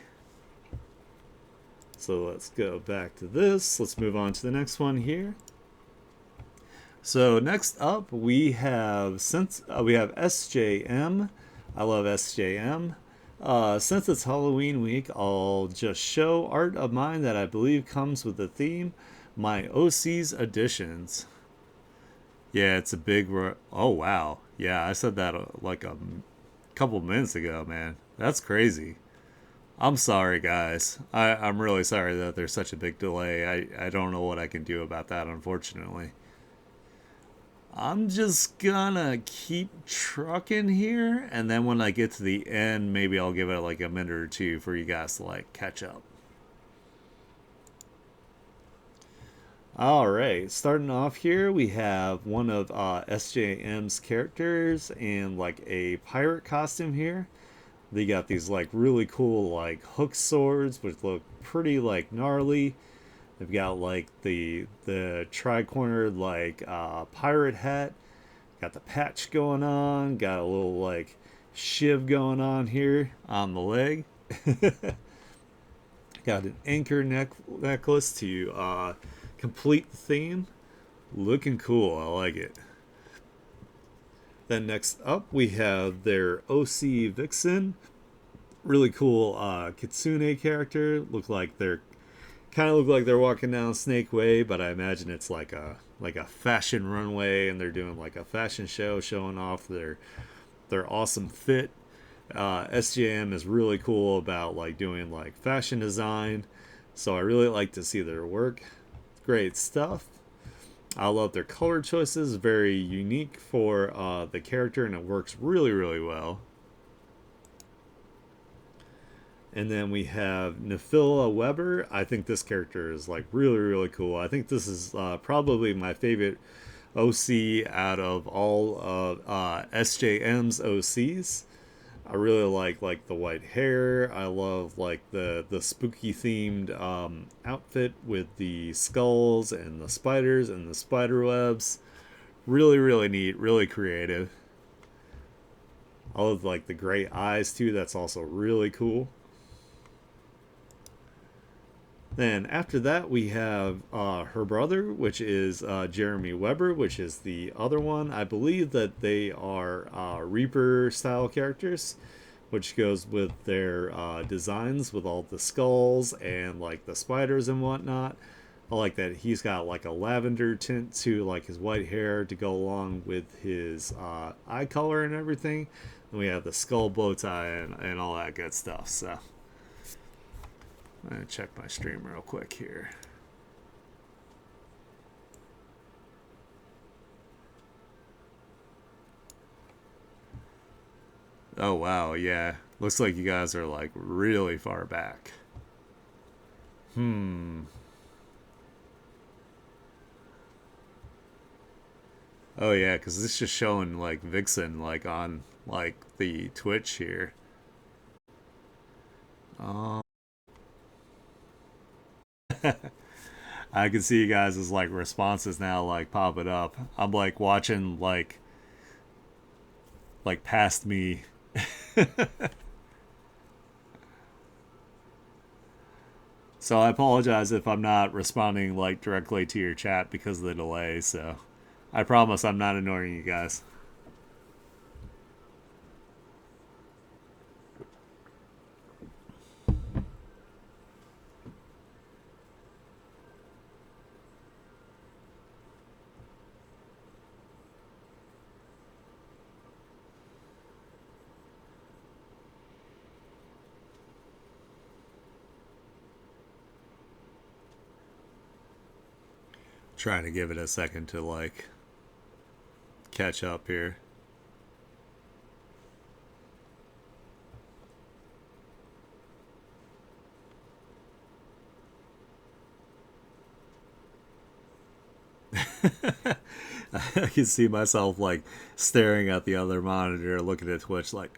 So let's go back to this. Let's move on to the next one here. So next up we have SJM. I love SJM. Since it's Halloween week, I'll just show art of mine that I believe comes with the theme. My OC's editions. Yeah, it's a big. Oh wow. Yeah, I said that like a couple minutes ago, man. That's crazy. I'm sorry, guys. I'm really sorry that there's such a big delay. I don't know what I can do about that, unfortunately. I'm just gonna keep trucking here, and then when I get to the end, maybe I'll give it like a minute or two for you guys to like catch up. All right, starting off here, we have one of SJM's characters in like a pirate costume here. They got these like really cool like hook swords, which look pretty like gnarly. They've got like the tri-cornered like pirate hat. Got the patch going on. Got a little like shiv going on here on the leg. Got an anchor necklace to complete the theme. Looking cool. I like it. Then next up we have their OC Vixen. Really cool Kitsune character. Look like they're walking down Snake Way, but I imagine it's like a fashion runway, and they're doing like a fashion show, showing off their awesome fit. SJM is really cool about like doing like fashion design, so I really like to see their work. Great stuff. I love their color choices, very unique for the character, and it works really really well. And then we have Nephila Weber. I think this character is like really, really cool. I think this is probably my favorite OC out of all of SJM's OCs. I really like the white hair. I love like the spooky themed outfit with the skulls and the spiders and the spider webs. Really, really neat. Really creative. I love like the gray eyes too. That's also really cool. Then after that, we have her brother, which is Jeremy Weber, which is the other one. I believe that they are Reaper style characters, which goes with their designs with all the skulls and like the spiders and whatnot. I like that he's got like a lavender tint to like his white hair to go along with his eye color and everything. And we have the skull bow tie and all that good stuff. So I'm going to check my stream real quick here. Oh, wow. Yeah. Looks like you guys are like really far back. Oh, yeah. Because it's just showing like Vixen like on like the Twitch here. Oh. I can see you guys' like responses now like popping up. I'm like watching like past me. So I apologize if I'm not responding like directly to your chat because of the delay. So I promise I'm not ignoring you guys. Trying to give it a second to like catch up here. I can see myself like staring at the other monitor, looking at Twitch, like,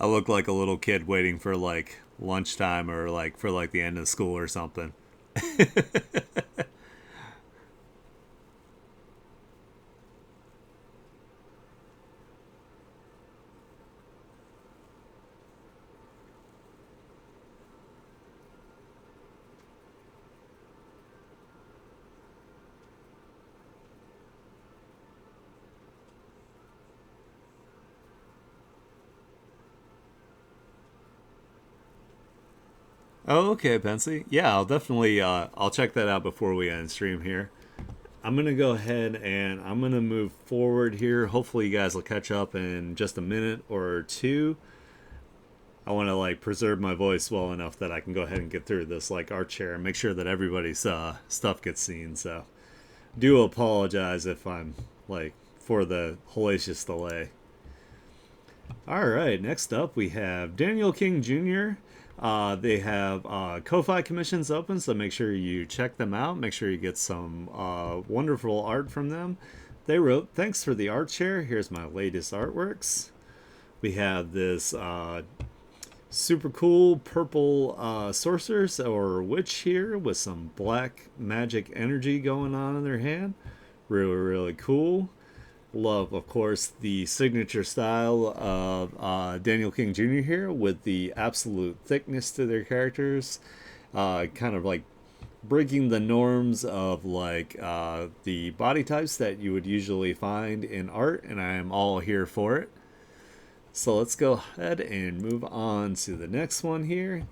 I look like a little kid waiting for like lunchtime or like for like the end of school or something. Oh, okay, Pensy. Yeah, I'll definitely I'll check that out before we end stream here. I'm gonna go ahead and I'm gonna move forward here. Hopefully, you guys will catch up in just a minute or two. I want to like preserve my voice well enough that I can go ahead and get through this like artshare and make sure that everybody's stuff gets seen. So, do apologize if I'm like for the hellacious delay. All right, next up we have Daniel King Jr. They have Ko-Fi commissions open, so make sure you check them out. Make sure you get some wonderful art from them. They wrote, "Thanks for the art share. Here's my latest artworks." We have this super cool purple sorceress or witch here with some black magic energy going on in their hand. Really, really cool. Love, of course, the signature style of Daniel King Jr. here with the absolute thickness to their characters. Kind of like breaking the norms of like the body types that you would usually find in art, and I am all here for it. So let's go ahead and move on to the next one here.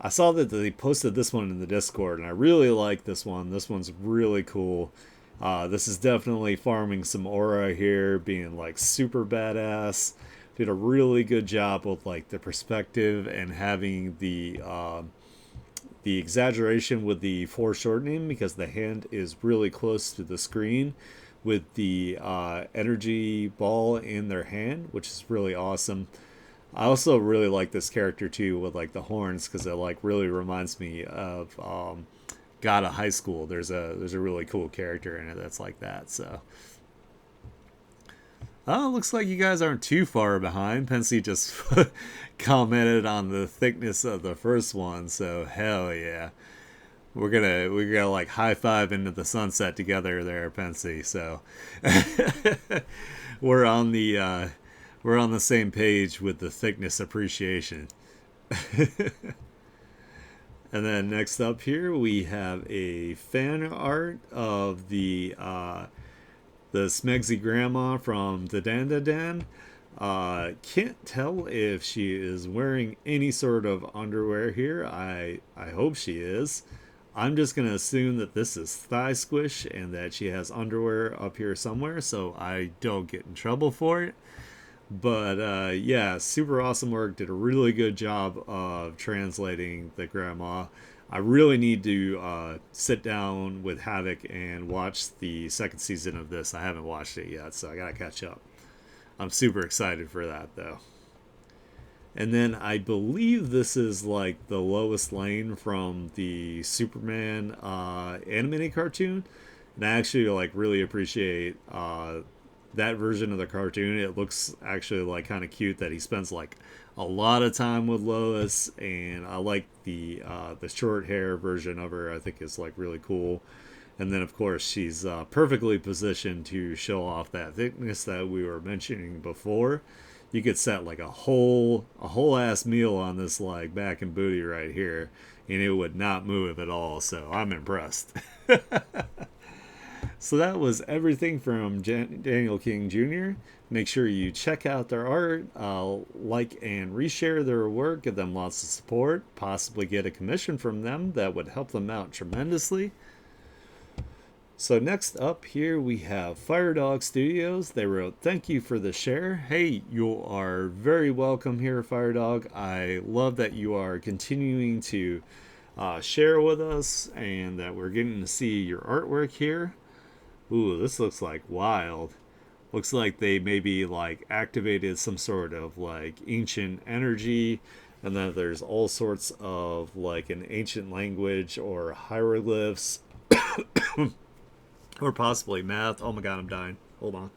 I saw that they posted this one in the Discord, and I really like this one. This one's really cool. This is definitely farming some aura here, being like super badass. Did a really good job with like the perspective and having the exaggeration with the foreshortening because the hand is really close to the screen with the energy ball in their hand, which is really awesome. I also really like this character too with like the horns because it like really reminds me of God of High School. There's a really cool character in it that's like that. So oh, looks like you guys aren't too far behind. Pensy just commented on the thickness of the first one, so hell yeah. We're gonna like high five into the sunset together there, Pensy. So we're on the we're on the same page with the thickness appreciation. And then next up here we have a fan art of the Smegsy grandma from the Dan. Can't tell if she is wearing any sort of underwear here. I hope she is. I'm just gonna assume that this is thigh squish and that she has underwear up here somewhere, so I don't get in trouble for it. But yeah, super awesome work. Did a really good job of translating the grandma. I really need to sit down with Havoc and watch the second season of this. I haven't watched it yet, so I gotta catch up. I'm super excited for that though. And then I believe this is like the Lois Lane from the Superman animated cartoon. And I actually like really appreciate that version of the cartoon. It looks actually like kind of cute that he spends like a lot of time with Lois, and I like the short hair version of her. I think is like really cool. And then of course she's perfectly positioned to show off that thickness that we were mentioning before. You could set like a whole ass meal on this like back and booty right here, and it would not move at all. So I'm impressed. So that was everything from Daniel King Jr. Make sure you check out their art, like and reshare their work, give them lots of support, possibly get a commission from them. That would help them out tremendously. So next up here we have Firedog Studios. They wrote, "Thank you for the share. Hey, you are very welcome here, Firedog. I love that you are continuing to share with us and that we're getting to see your artwork here. Ooh, this looks like wild. Looks like they maybe like activated some sort of like ancient energy, and then there's all sorts of like an ancient language or hieroglyphs or possibly math. Oh my god, I'm dying. Hold on.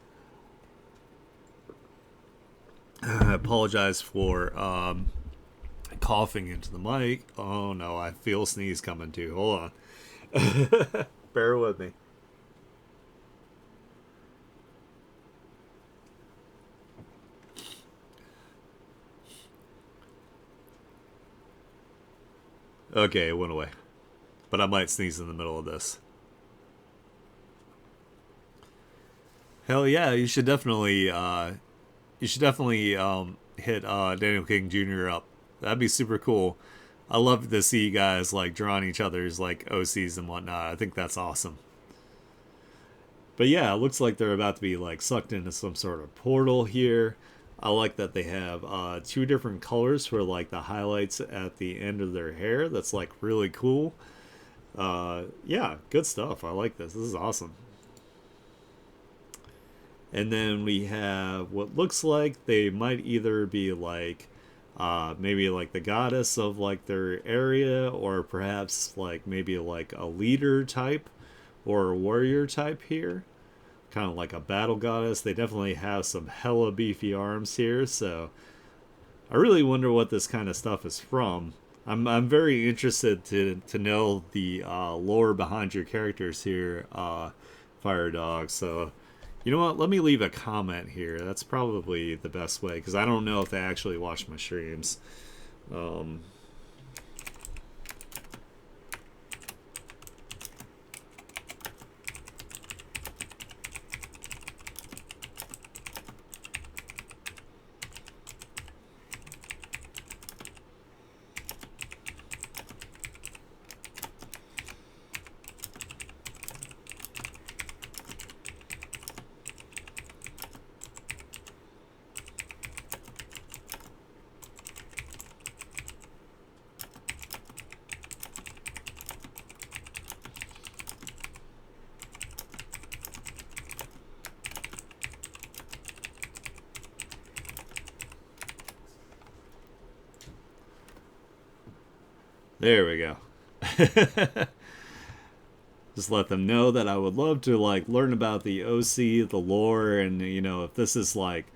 I apologize for coughing into the mic. Oh no, I feel a sneeze coming too. Hold on. Bear with me. Okay, it went away. But I might sneeze in the middle of this. Hell yeah, you should definitely hit Daniel King Jr. up. That'd be super cool. I love to see you guys like drawing each other's like OCs and whatnot. I think that's awesome. But yeah, it looks like they're about to be like sucked into some sort of portal here. I like that they have two different colors for like the highlights at the end of their hair. That's like really cool. Yeah, good stuff. I like this. This is awesome. And then we have what looks like they might either be like maybe like the goddess of like their area, or perhaps like maybe like a leader type or a warrior type here, kind of like a battle goddess. They definitely have some hella beefy arms here, so I really wonder what this kind of stuff is from. I'm very interested to know the lore behind your characters here, Fire Dog. So you know what? Let me leave a comment here. That's probably the best way, because I don't know if they actually watch my streams. Um, there we go. Just let them know that I would love to like learn about the OC, the lore, and if this is like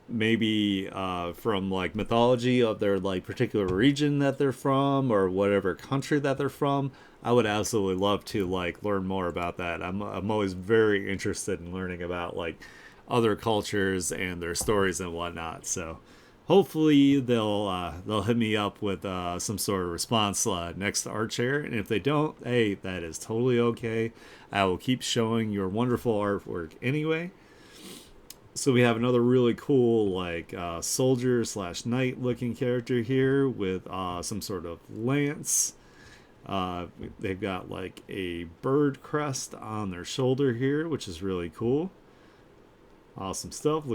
maybe from like mythology of their like particular region that they're from, or whatever country that they're from. I would absolutely love to like learn more about that. I'm always very interested in learning about like other cultures and their stories and whatnot. So hopefully they'll hit me up with some sort of response next to artshare, and if they don't, hey, that is totally okay. I will keep showing your wonderful artwork anyway. So we have another really cool like soldier slash knight looking character here with some sort of lance. They've got like a bird crest on their shoulder here, which is really cool. Awesome stuff.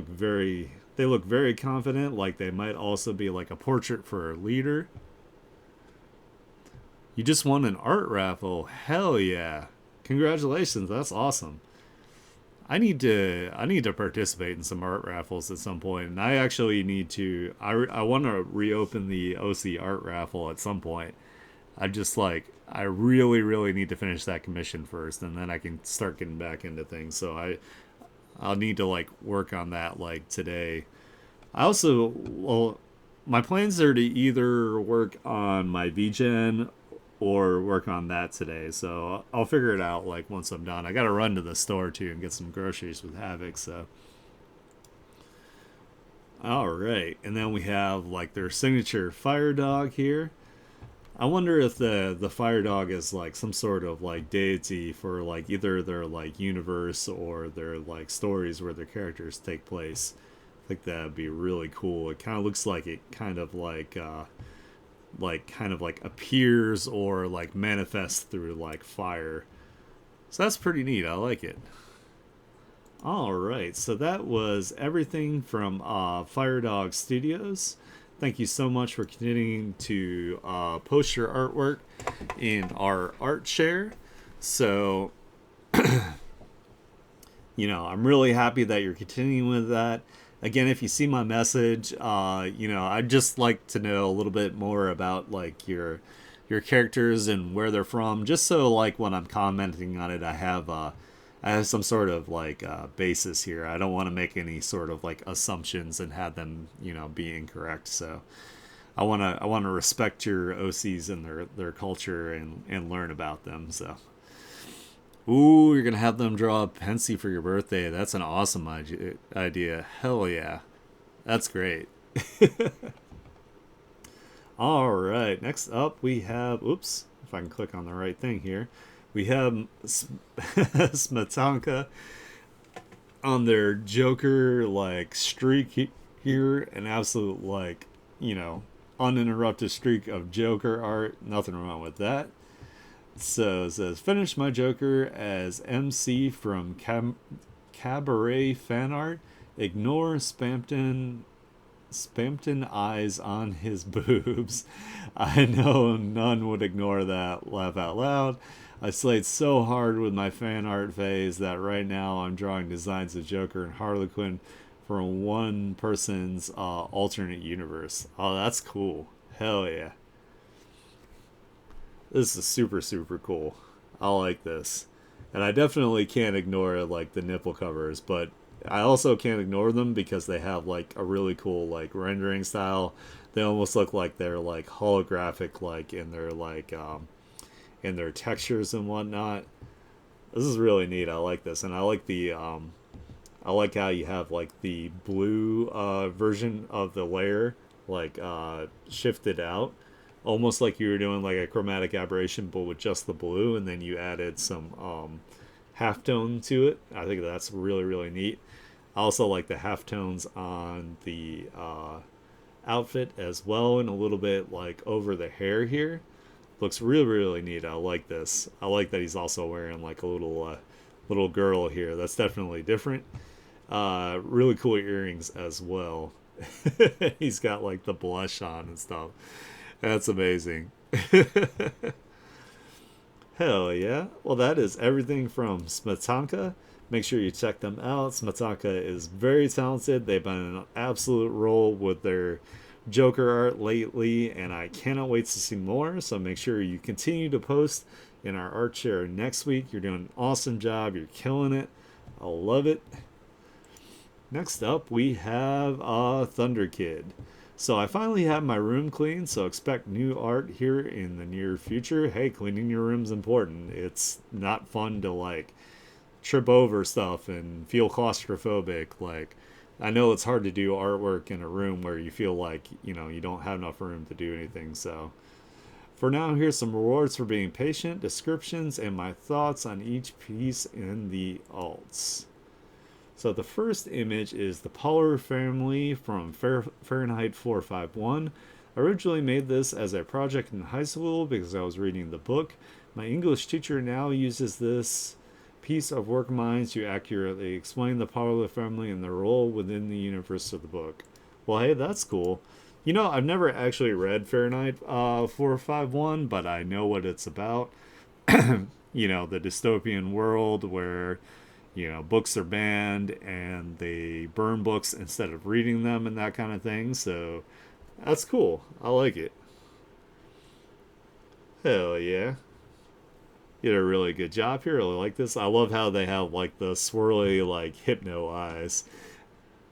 They look very confident, like they might also be like a portrait for a leader. You just won an art raffle. Hell yeah. Congratulations. That's awesome. I need to participate in some art raffles at some point, and I actually need to. I want to reopen the OC art raffle at some point. I really need to finish that commission first, and then I can start getting back into things. So I'll need to like work on that like today. I also, well, my plans are to either work on my VGen or work on that today. So I'll figure it out like once I'm done. I got to run to the store too and get some groceries with Havoc. So all right, and then we have like their signature fire dog here. I wonder if the fire dog is like some sort of like deity for like either their like universe or their like stories where their characters take place. I think that'd be really cool. It kind of looks like it kind of like appears or like manifests through like fire. So that's pretty neat. I like it. All right, so that was everything from Fire Dog Studios. Thank you so much for continuing to post your artwork in our artshare. So, I'm really happy that you're continuing with that. Again, if you see my message, I'd just like to know a little bit more about like your characters and where they're from, just so like when I'm commenting on it, I have some sort of like basis here. I don't want to make any sort of like assumptions and have them, be incorrect. So I want to respect your OCs and their culture and learn about them. So, ooh, you're gonna have them draw a Pensy for your birthday. That's an awesome idea. Hell yeah, that's great. All right, next up we have. Oops, if I can click on the right thing here. We have Smetanka on their Joker like streak here, an absolute like uninterrupted streak of Joker art. Nothing wrong with that. So it says finish my Joker as MC from Cabaret fan art. Ignore Spampton eyes on his boobs. I know none would ignore that. Laugh out loud. I slayed so hard with my fan art phase that right now I'm drawing designs of Joker and Harley Quinn from one person's alternate universe. Oh, that's cool. Hell yeah. This is super, super cool. I like this. And I definitely can't ignore like the nipple covers, but I also can't ignore them because they have like a really cool like rendering style. They almost look like they're like holographic like in their textures and whatnot. This is really neat. I like this, and I like I like how you have like the blue version of the layer like shifted out, almost like you were doing like a chromatic aberration, but with just the blue, and then you added some halftone to it. I think that's really really neat. I also like the halftones on the outfit as well, and a little bit like over the hair here. Looks really really neat. I like this. I like that he's also wearing like a little girl here. That's definitely different. Really cool earrings as well. He's got like the blush on and stuff. That's amazing. Hell yeah. Well, that is everything from Smetanka. Make sure you check them out. Smetanka is very talented. They've been an absolute roll with their Joker art lately, and I cannot wait to see more. So make sure you continue to post in our art share next week. You're doing an awesome job. You're killing it. I love it. Next up, we have Thunder Kid. So I finally have my room cleaned, so expect new art here in the near future. Hey, cleaning your room's important. It's not fun to like trip over stuff and feel claustrophobic. Like, I know it's hard to do artwork in a room where you feel like, you don't have enough room to do anything. So for now, here's some rewards for being patient, descriptions, and my thoughts on each piece in the alts. So the first image is the Polar family from Fahrenheit 451. I originally made this as a project in high school because I was reading the book. My English teacher now uses this piece of work of mine to accurately explain the Polar family and their role within the universe of the book. Well, hey, that's cool. I've never actually read Fahrenheit 451, but I know what it's about. The dystopian world where books are banned and they burn books instead of reading them and that kind of thing. So that's cool. I like it. Hell yeah. You did a really good job here. I really like this. I love how they have like the swirly like hypno eyes.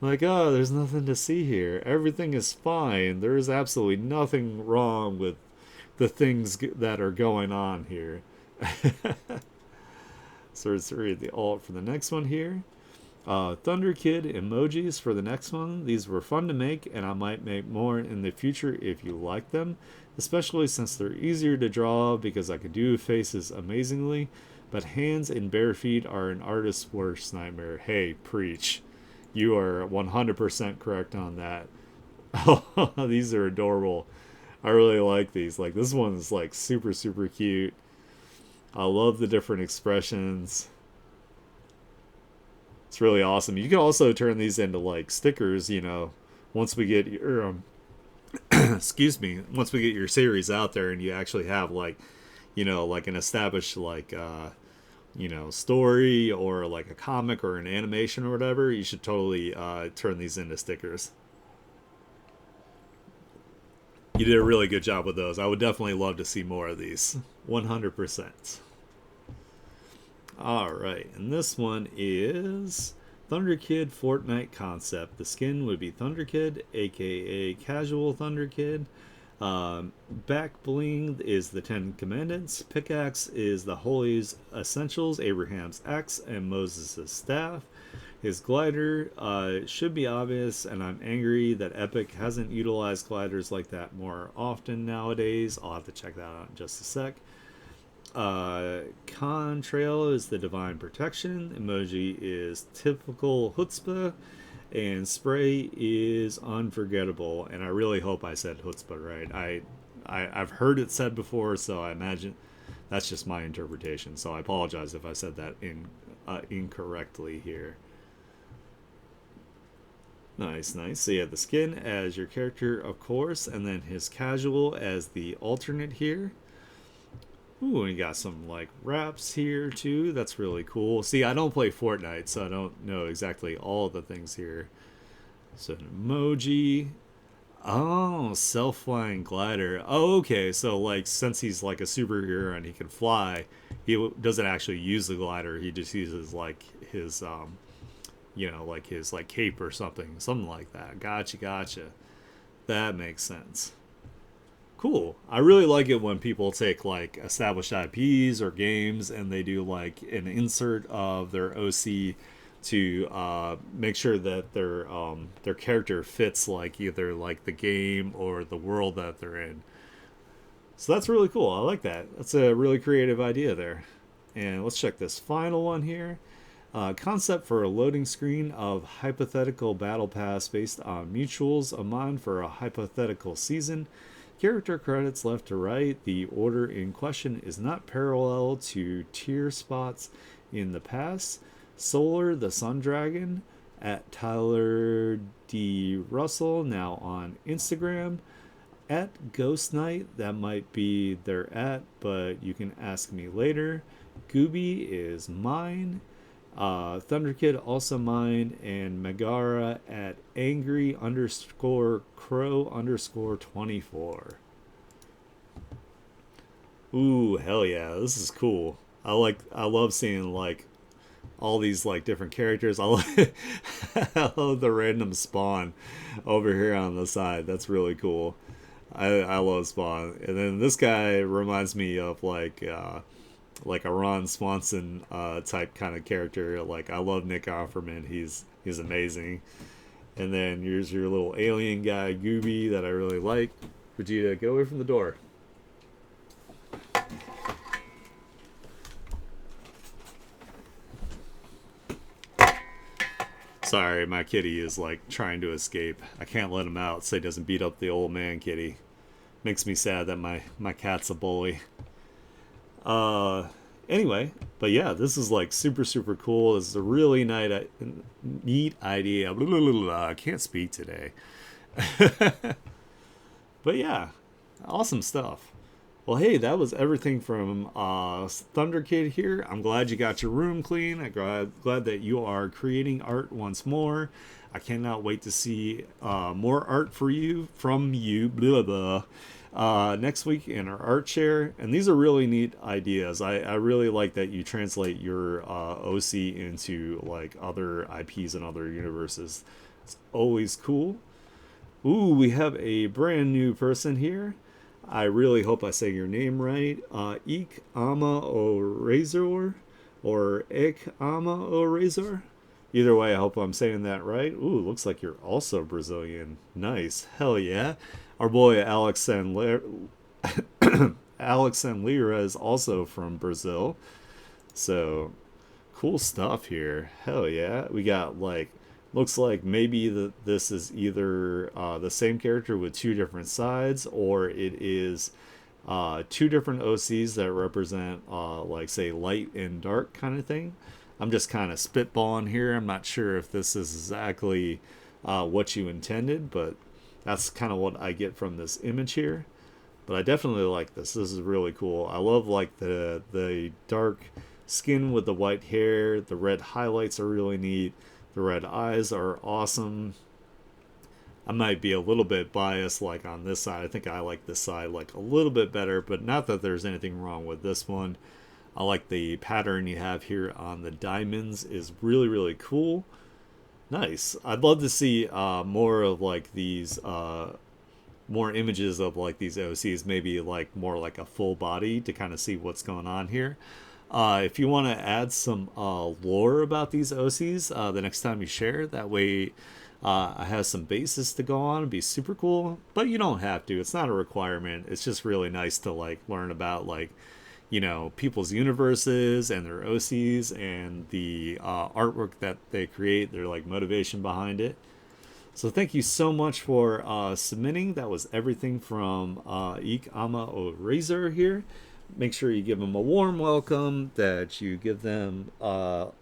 Like, oh, there's nothing to see here. Everything is fine. There is absolutely nothing wrong with the things that are going on here. So let's read the alt for the next one here. Thunder Kid emojis for the next one. These were fun to make, and I might make more in the future if you like them, especially since they're easier to draw because I can do faces amazingly, but hands and bare feet are an artist's worst nightmare. Hey, preach. You are 100% correct on that. Oh, these are adorable. I really like these. Like, this one is like super, super cute. I love the different expressions. It's really awesome. You can also turn these into like stickers, once we get your excuse me, once we get your series out there and you actually have like, like an established like story or like a comic or an animation or whatever, you should totally turn these into stickers. You did a really good job with those. I would definitely love to see more of these. 100%. Alright, and this one is Thunder Kid Fortnite concept. The skin would be Thunder Kid, aka Casual Thunder Kid. Back bling is the Ten Commandments. Pickaxe is the Holy's Essentials, Abraham's axe, and Moses' staff. His glider should be obvious, and I'm angry that Epic hasn't utilized gliders like that more often nowadays. I'll have to check that out in just a sec. Contrail is the divine protection. Emoji is typical chutzpah. And spray is unforgettable. And I really hope I said chutzpah right. I've heard it said before, so I imagine that's just my interpretation. So I apologize if I said that incorrectly here. Nice, nice. So you have the skin as your character, of course, and then his casual as the alternate here. Ooh, and you got some like wraps here too. That's really cool. See, I don't play Fortnite, so I don't know exactly all the things here. So an emoji. Oh, self-flying glider. Oh, okay. So like, since he's like a superhero and he can fly, he doesn't actually use the glider. He just uses like his like his like cape or something like that. Gotcha. That makes sense. Cool. I really like it when people take like established IPs or games and they do like an insert of their OC to make sure that their character fits like either like the game or the world that they're in. So that's really cool. I like that. That's a really creative idea there. And let's check this final one here. Concept for a loading screen of hypothetical battle pass based on mutuals of mine for a hypothetical season. Character credits left to right. The order in question is not parallel to tier spots in the past. Solar the Sun Dragon at Tyler D. Russell, now on Instagram. At Ghost Knight, that might be their at, but you can ask me later. Gooby is mine. Thunder Kid also mine, and Megara at angry _ crow _ 24. Ooh, hell yeah, this is cool. I love seeing like all these like different characters. I love the random spawn over here on the side. That's really cool. I love Spawn. And then this guy reminds me of like a Ron Swanson type kind of character. Like, I love Nick Offerman. He's amazing. And then here's your little alien guy, Gooby, that I really like. Vegeta, get away from the door. Sorry, my kitty is like trying to escape. I can't let him out so he doesn't beat up the old man kitty. Makes me sad that my cat's a bully. Anyway, but yeah, this is like super, super cool. This is a really neat idea. I can't speak today. But yeah, awesome stuff. Well, hey, that was everything from Thunder Kid here. I'm glad you got your room clean. I'm glad that you are creating art once more. I cannot wait to see more art for you from you. Blah blah. Next week in our art share, and these are really neat ideas. I really like that you translate your OC into like other IPs and other universes. It's always cool. Ooh, we have a brand new person here. I really hope I say your name right. Ik Ama O Razor or Ek Ama O Razor. Either way, I hope I'm saying that right. Ooh, looks like you're also Brazilian. Nice. Hell yeah. Our boy Alex and Lira is also from Brazil. So cool stuff here. Hell yeah. We got like looks like maybe this is either the same character with two different sides, or it is two different OCs that represent like say light and dark kind of thing. I'm just kind of spitballing here. I'm not sure if this is exactly what you intended, but that's kind of what I get from this image here. But I definitely like this. This is really cool. I love like the dark skin with the white hair. The red highlights are really neat. The red eyes are awesome. I might be a little bit biased like on this side. I think I like this side like a little bit better, but not that there's anything wrong with this one. I like the pattern you have here on the diamonds is really, really cool. Nice. I'd love to see more of like these more images of like these OCs, maybe like more like a full body to kind of see what's going on here. If you want to add some lore about these OCs the next time you share, that way I have some basis to go on. It'd be super cool, but you don't have to. It's not a requirement. It's just really nice to like learn about like people's universes and their OCs and the artwork that they create. Their like motivation behind it. So thank you so much for submitting. That was everything from Ik Ama O Razor here. Make sure you give them a warm welcome, that you give them, that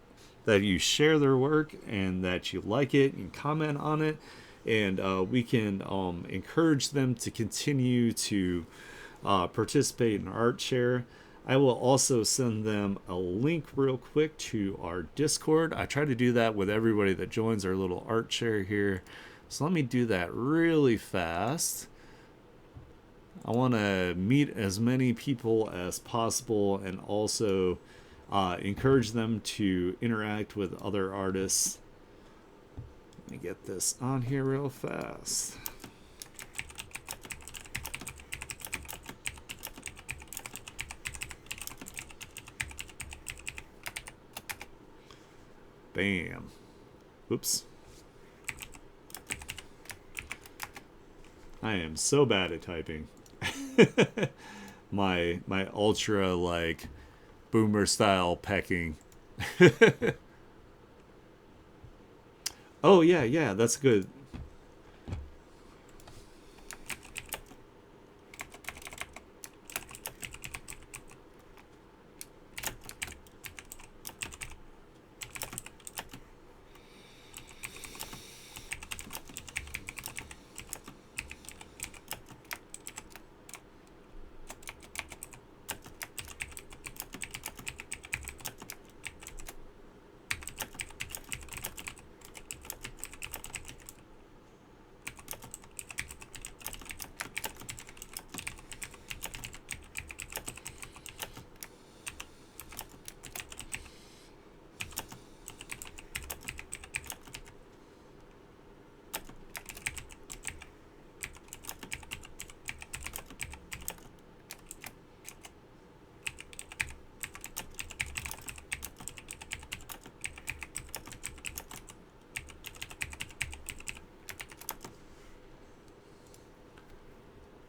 you share their work and that you like it and comment on it. And we can encourage them to continue to participate in ArtShare. I will also send them a link real quick to our Discord. I try to do that with everybody that joins our little art share here. So let me do that really fast. I want to meet as many people as possible and also encourage them to interact with other artists. Let me get this on here real fast. Bam. Oops. I am so bad at typing. my ultra like boomer style pecking. Oh yeah, that's good.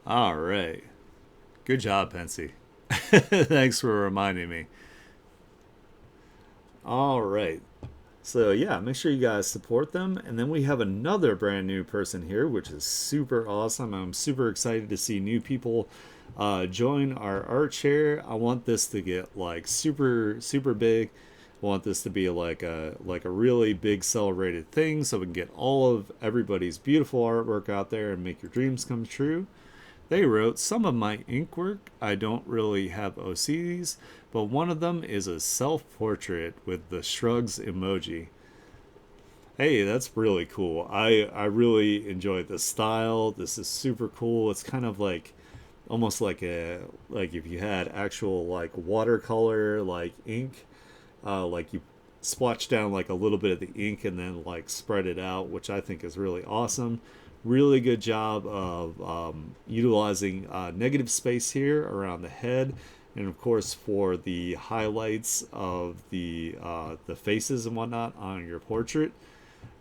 All right. Good job, Pensy. Thanks for reminding me. All right. So yeah, make sure you guys support them. And then we have another brand new person here, which is super awesome. I'm super excited to see new people join our art share. I want this to get like super big. I want this to be like a really big celebrated thing, so we can get all of everybody's beautiful artwork out there and make your dreams come true. They wrote, some of my ink work, I don't really have OCs, but one of them is a self-portrait with the shrugs emoji. Hey, that's really cool. I really enjoyed the style. This is super cool. It's kind of like almost like a like if you had actual like watercolor like ink, like you splotch down like a little bit of the ink and then like spread it out, which I think is really awesome. Really good job of utilizing negative space here around the head, and of course for the highlights of the faces and whatnot on your portrait.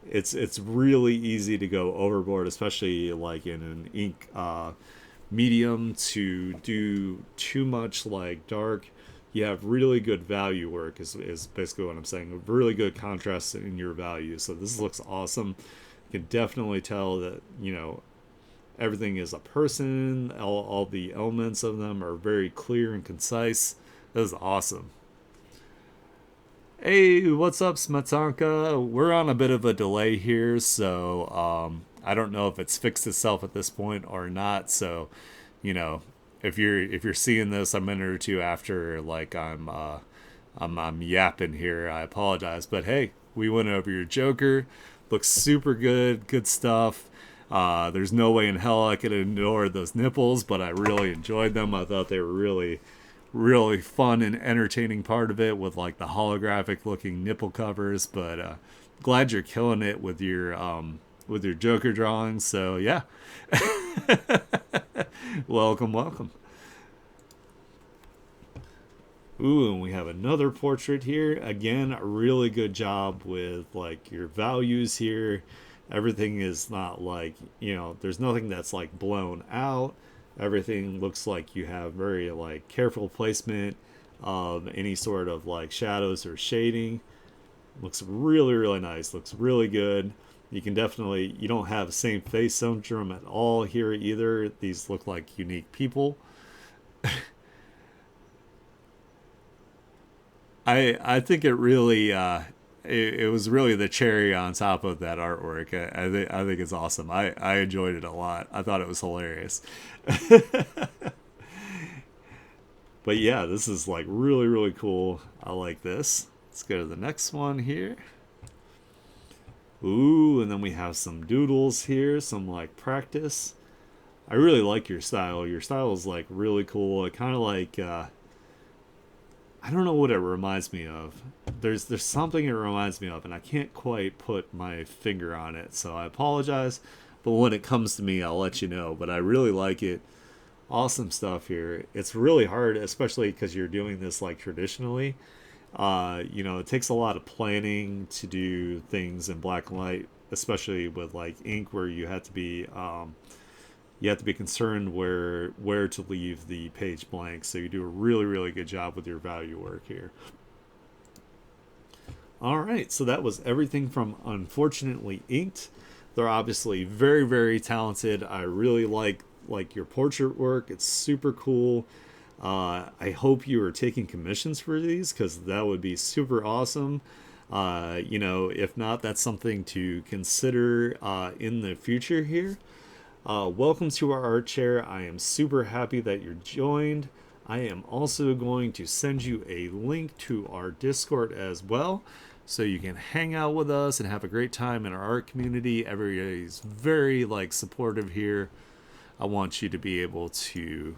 It's really easy to go overboard, especially like in an ink medium, to do too much like dark. You have really good value work is basically what I'm saying. Really good contrast in your value. So this looks awesome. You can definitely tell that, everything is a person. All the elements of them are very clear and concise. That is awesome. Hey, what's up, Smetanka? We're on a bit of a delay here, so I don't know if it's fixed itself at this point or not. So, you know, if you're seeing this a minute or two after, like I'm yapping here, I apologize. But hey, we went over your Joker. Looks super good, good stuff. There's no way in hell I could ignore those nipples, but I really enjoyed them. I thought they were really fun and entertaining part of it with like the holographic looking nipple covers. But glad you're killing it with your Joker drawings. So yeah, welcome. Ooh, and we have another portrait here. Again, a really good job with like your values here. Everything is not like, there's nothing that's like blown out. Everything looks like you have very like careful placement of any sort of like shadows or shading. Looks really nice. Looks really good. You don't have same face syndrome at all here either. These look like unique people. I think it was really the cherry on top of that artwork. I think it's awesome. I enjoyed it a lot. I thought it was hilarious. But yeah, this is like really cool. I like this. Let's go to the next one here. Ooh, and then we have some doodles here, some like practice. I really like your style. Your style is like really cool. It kind of like I don't know what it reminds me of. There's something it reminds me of, and I can't quite put my finger on it. So I apologize. But when it comes to me, I'll let you know. But I really like it. Awesome stuff here. It's really hard, especially because you're doing this like traditionally. It takes a lot of planning to do things in black and white, especially with like ink, where you have to be concerned where to leave the page blank. So you do a really good job with your value work here. All right, so that was everything from Unfortunately Inked. They're obviously very talented. I really like your portrait work. It's super cool. I hope you are taking commissions for these, because that would be super awesome. If not, that's something to consider in the future here. Welcome to our art chair. I am super happy that you're joined. I am also going to send you a link to our Discord as well, so you can hang out with us and have a great time in our art community. Everybody's very supportive here. I want you to be able to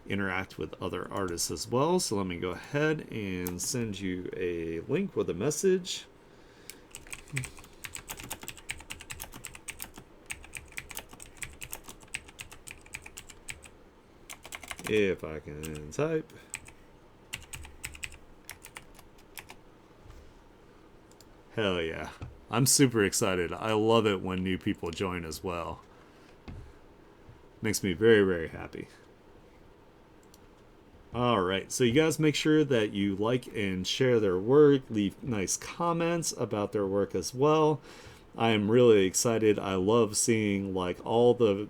interact with other artists as well. So let me go ahead and send you a link with a message. If I can type. Hell yeah. I'm super excited. I love it when new people join as well. Makes me very happy. Alright, so you guys make sure that you like and share their work. Leave nice comments about their work as well. I am really excited. I love seeing all the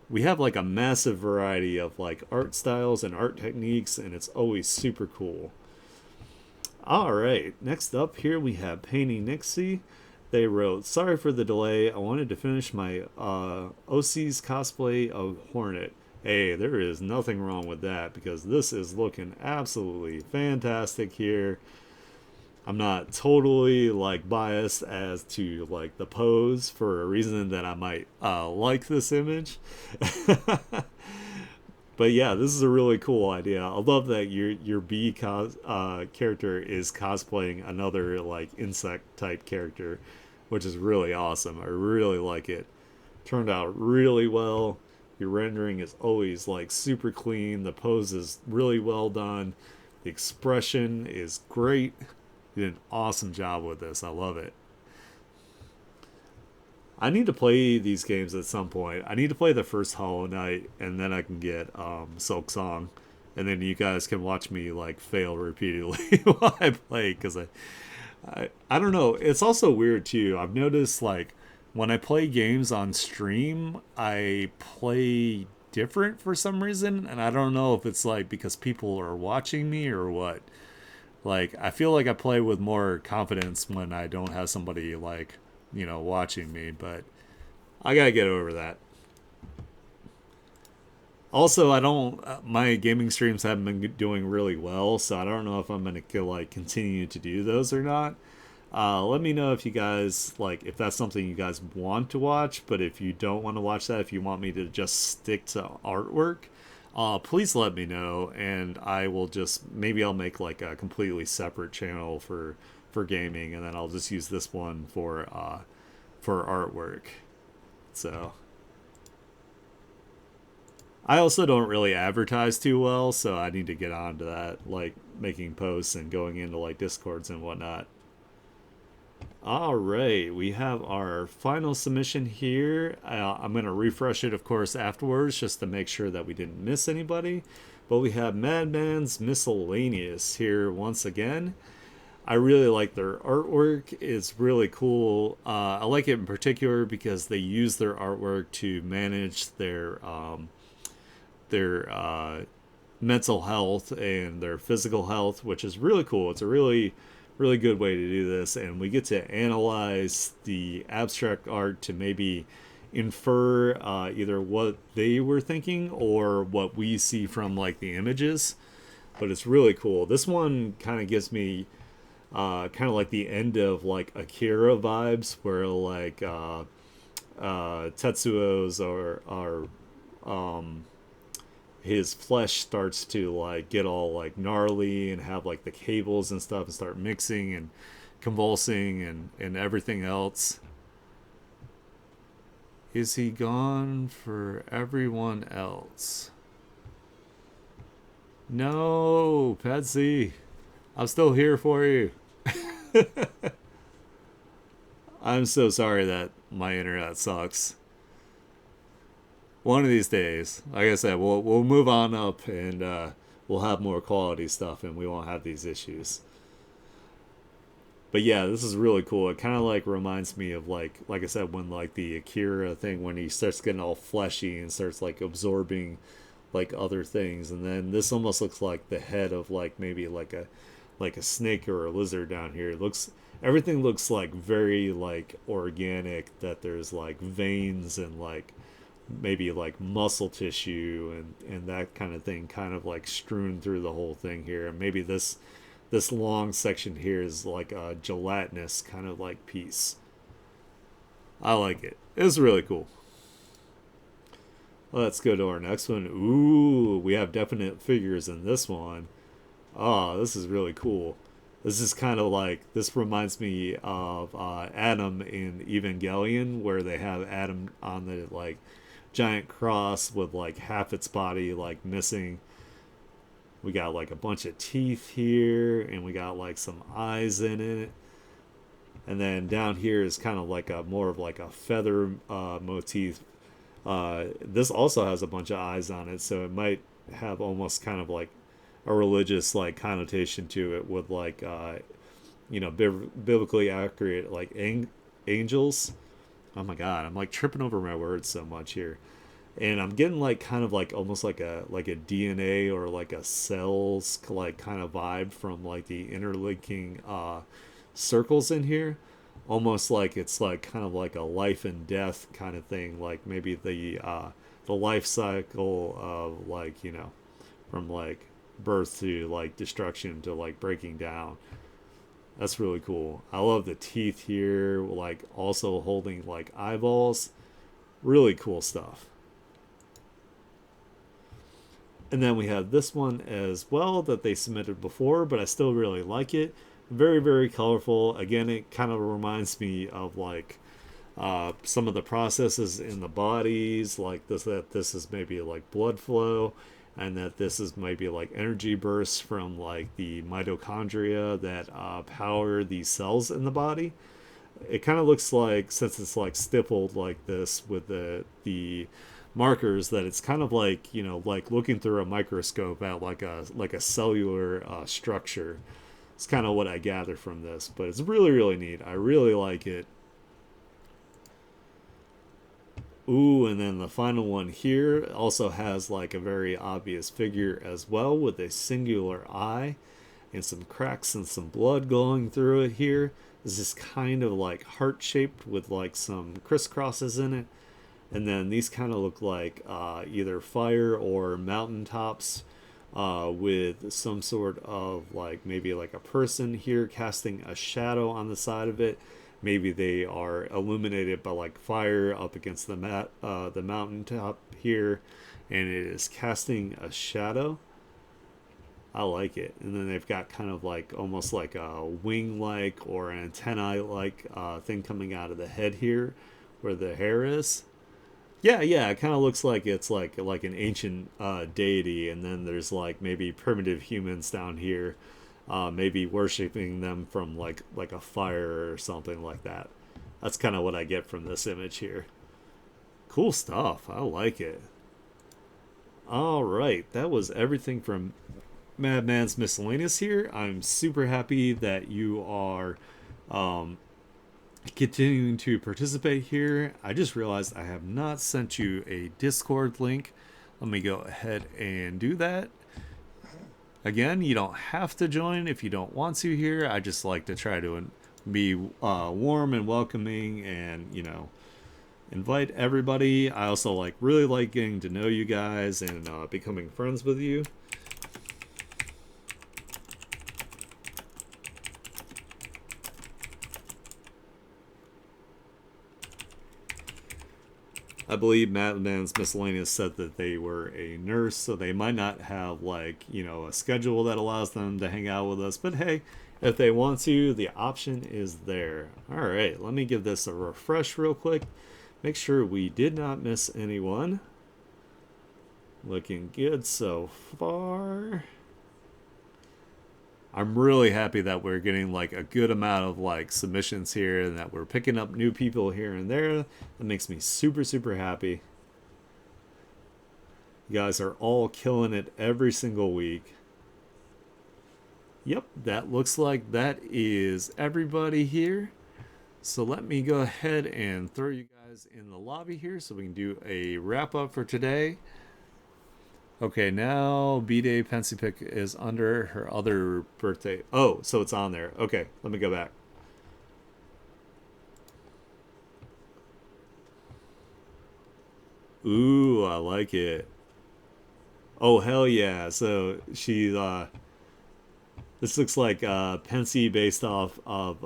we have a massive variety of art styles and art techniques, and it's always super cool. Alright, next up here we have Painting Nixie. They wrote, "Sorry for the delay. I wanted to finish my OC's cosplay of Hornet." Hey, there is nothing wrong with that because this is looking absolutely fantastic here. I'm not totally like biased as to like the pose for a reason that I might like this image. But yeah, this is a really cool idea. I love that your character is cosplaying another like insect type character, which is really awesome. I really like it. Turned out really well. Your rendering is always like super clean. The pose is really well done. The expression is great. You did an awesome job with this. I love it. I need to play these games at some point. I need to play the first Hollow Knight, and then I can get Silk Song, and then you guys can watch me like fail repeatedly while I play. Because I don't know. It's also weird too. I've noticed like when I play games on stream, I play different for some reason, and I don't know if it's like because people are watching me or what. Like I feel like I play with more confidence when I don't have somebody like watching me, but I gotta get over that. Also, I don't. My gaming streams haven't been doing really well, so I don't know if I'm gonna like continue to do those or not. Let me know if you guys like if that's something you guys want to watch. But if you don't want to watch that, if you want me to just stick to artwork, please let me know, and I will just maybe I'll make like a completely separate channel for gaming, and then I'll just use this one for artwork. So I also don't really advertise too well, so I need to get onto that, like making posts and going into like discords and whatnot. All right, we have our final submission here. I'm going to refresh it, of course, afterwards just to make sure that we didn't miss anybody. But we have Madman's Miscellaneous here once again. I really like their artwork. It's really cool. I like it in particular because they use their artwork to manage their mental health and their physical health, which is really cool. It's a really good way to do this, and we get to analyze the abstract art to maybe infer either what they were thinking or what we see from like the images. But it's really cool. This one kind of gives me kind of like the end of like Akira vibes, where like Tetsuo's are his flesh starts to like get all like gnarly and have like the cables and stuff and start mixing and convulsing and everything else. Is he gone for everyone else? No, Patsy. I'm still here for you. I'm so sorry that my internet sucks. One of these days, like I said, we'll move on up and we'll have more quality stuff and we won't have these issues. But yeah, this is really cool. It kind of like reminds me of like I said, when like the Akira thing, when he starts getting all fleshy and starts like absorbing like other things, and then this almost looks like the head of like maybe like a snake or a lizard down here. It looks everything looks like very like organic. That there's like veins and like maybe like muscle tissue and that kind of thing, kind of like strewn through the whole thing here. And maybe this long section here is like a gelatinous kind of like piece. I like it. It's really cool. Let's go to our next one. Ooh, we have definite figures in this one. Oh, this is really cool. This is kind of like, this reminds me of Adam in Evangelion, where they have Adam on the like giant cross with like half its body like missing. We got like a bunch of teeth here, and we got like some eyes in it. And then down here is kind of like a more of like a feather motif. This also has a bunch of eyes on it, so it might have almost kind of like a religious like connotation to it, with like biblically accurate like angels. Oh my god, I'm like tripping over my words so much here. And I'm getting like kind of like almost like a DNA or like a cells like kind of vibe from like the interlinking circles in here. almost like it's like kind of like a life and death kind of thing, like maybe the life cycle of like, you know, from like birth to like destruction to like breaking down. That's really cool. I love the teeth here, like also holding like eyeballs. Really cool stuff. And then we have this one as well that they submitted before, but I still really like it. Very, very colorful. Again, it kind of reminds me of like some of the processes in the bodies, like this, that this is maybe like blood flow, and that this is maybe like energy bursts from like the mitochondria that power these cells in the body. It kind of looks like, since it's like stippled like this with the markers, that it's kind of like, you know, like looking through a microscope at like a cellular structure. It's kind of what I gather from this, but it's really, really neat. I really like it. Ooh, and then the final one here also has like a very obvious figure as well, with a singular eye and some cracks and some blood going through it here. This is kind of like heart shaped with like some crisscrosses in it. And then these kind of look like either fire or mountaintops with some sort of like maybe like a person here casting a shadow on the side of it. Maybe they are illuminated by like fire up against the mountaintop here, and it is casting a shadow. I like it. And then they've got kind of like almost like a wing like or an antennae like thing coming out of the head here where the hair is. Yeah, yeah, it kind of looks like it's like an ancient deity, and then there's like maybe primitive humans down here, maybe worshiping them from like a fire or something like that. That's kind of what I get from this image here. Cool stuff. I like it. All right, that was everything from Madman's Miscellaneous here. I'm super happy that you are um, continuing to participate here. I just realized I have not sent you a Discord link. Let me go ahead and do that. Again, you don't have to join if you don't want to here. I just like to try to be warm and welcoming, and, you know, invite everybody. I also really like getting to know you guys and becoming friends with you. I believe Madman's Miscellaneous said that they were a nurse, so they might not have like, you know, a schedule that allows them to hang out with us. But hey, if they want to, the option is there. All right, let me give this a refresh real quick. Make sure we did not miss anyone. Looking good so far. I'm really happy that we're getting like a good amount of like submissions here, and that we're picking up new people here and there. That makes me super, super happy. You guys are all killing it every single week. Yep, that looks like that is everybody here. So let me go ahead and throw you guys in the lobby here so we can do a wrap up for today. Okay, now B-Day Pensy Pick is under her other birthday. Oh, so it's on there. Okay, let me go back. Ooh, I like it. Oh, hell yeah. So this looks like Pensy based off of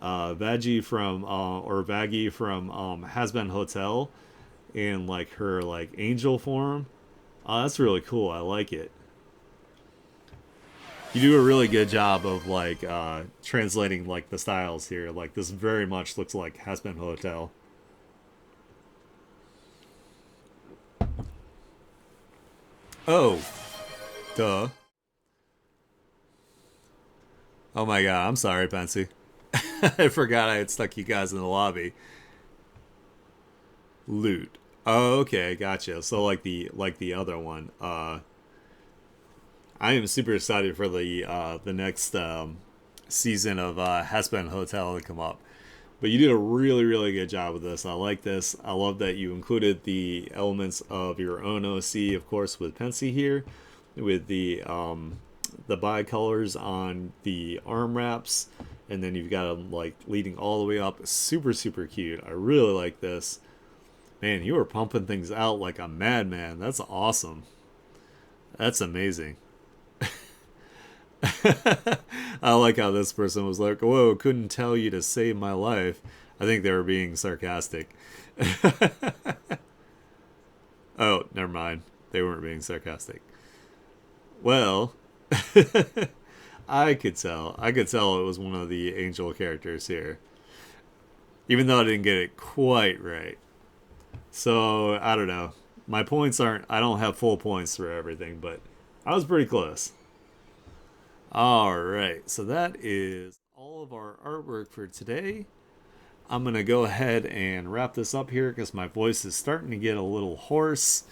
Vaggie from or Vaggie from Has-Been Hotel in like her like angel form. Oh, that's really cool. I like it. You do a really good job of like translating like the styles here. Like this very much looks like Has Been Hotel. Oh, duh. Oh my god, I'm sorry, Pensy. I forgot I had stuck you guys in the lobby. Loot. Oh, okay, gotcha. So like the other one. I am super excited for the next season of Has Been Hotel to come up. But you did a really, really good job with this. I like this. I love that you included the elements of your own OC, of course, with Pensy here, with the bicolors on the arm wraps, and then you've got them like leading all the way up. Super, super cute. I really like this. Man, you are pumping things out like a madman. That's awesome. That's amazing. I like how this person was like, whoa, couldn't tell you to save my life. I think they were being sarcastic. Oh, never mind. They weren't being sarcastic. Well, I could tell. I could tell it was one of the angel characters here. Even though I didn't get it quite right. So, I don't know. My points aren't, I don't have full points for everything, but I was pretty close. Alright, so that is all of our artwork for today. I'm going to go ahead and wrap this up here because my voice is starting to get a little hoarse.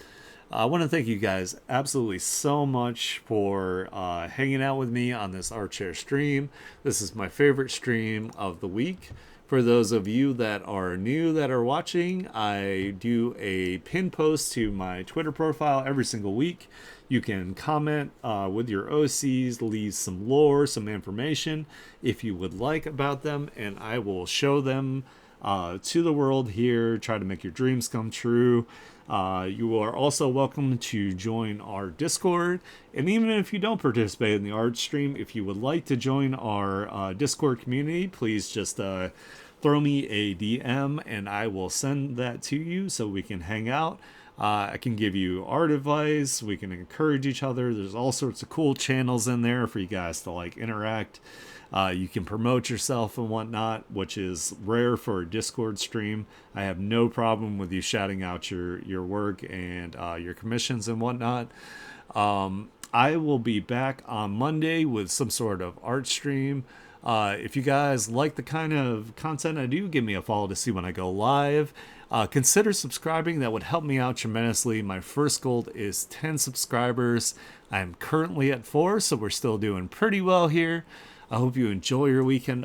I want to thank you guys absolutely so much for hanging out with me on this artshare stream. This is my favorite stream of the week. For those of you that are new that are watching, I do a pin post to my Twitter profile every single week. You can comment with your OCs, leave some lore, some information if you would like about them, and I will show them to the world here, try to make your dreams come true. You are also welcome to join our Discord, and even if you don't participate in the art stream, if you would like to join our Discord community, please just throw me a DM and I will send that to you so we can hang out. I can give you art advice. We can encourage each other. There's all sorts of cool channels in there for you guys to like interact. You can promote yourself and whatnot, which is rare for a Discord stream. I have no problem with you shouting out your work and your commissions and whatnot. I will be back on Monday with some sort of art stream. If you guys like the kind of content I do, give me a follow to see when I go live. Consider subscribing. That would help me out tremendously. My first goal is 10 subscribers. I'm currently at 4, so we're still doing pretty well here. I hope you enjoy your weekend.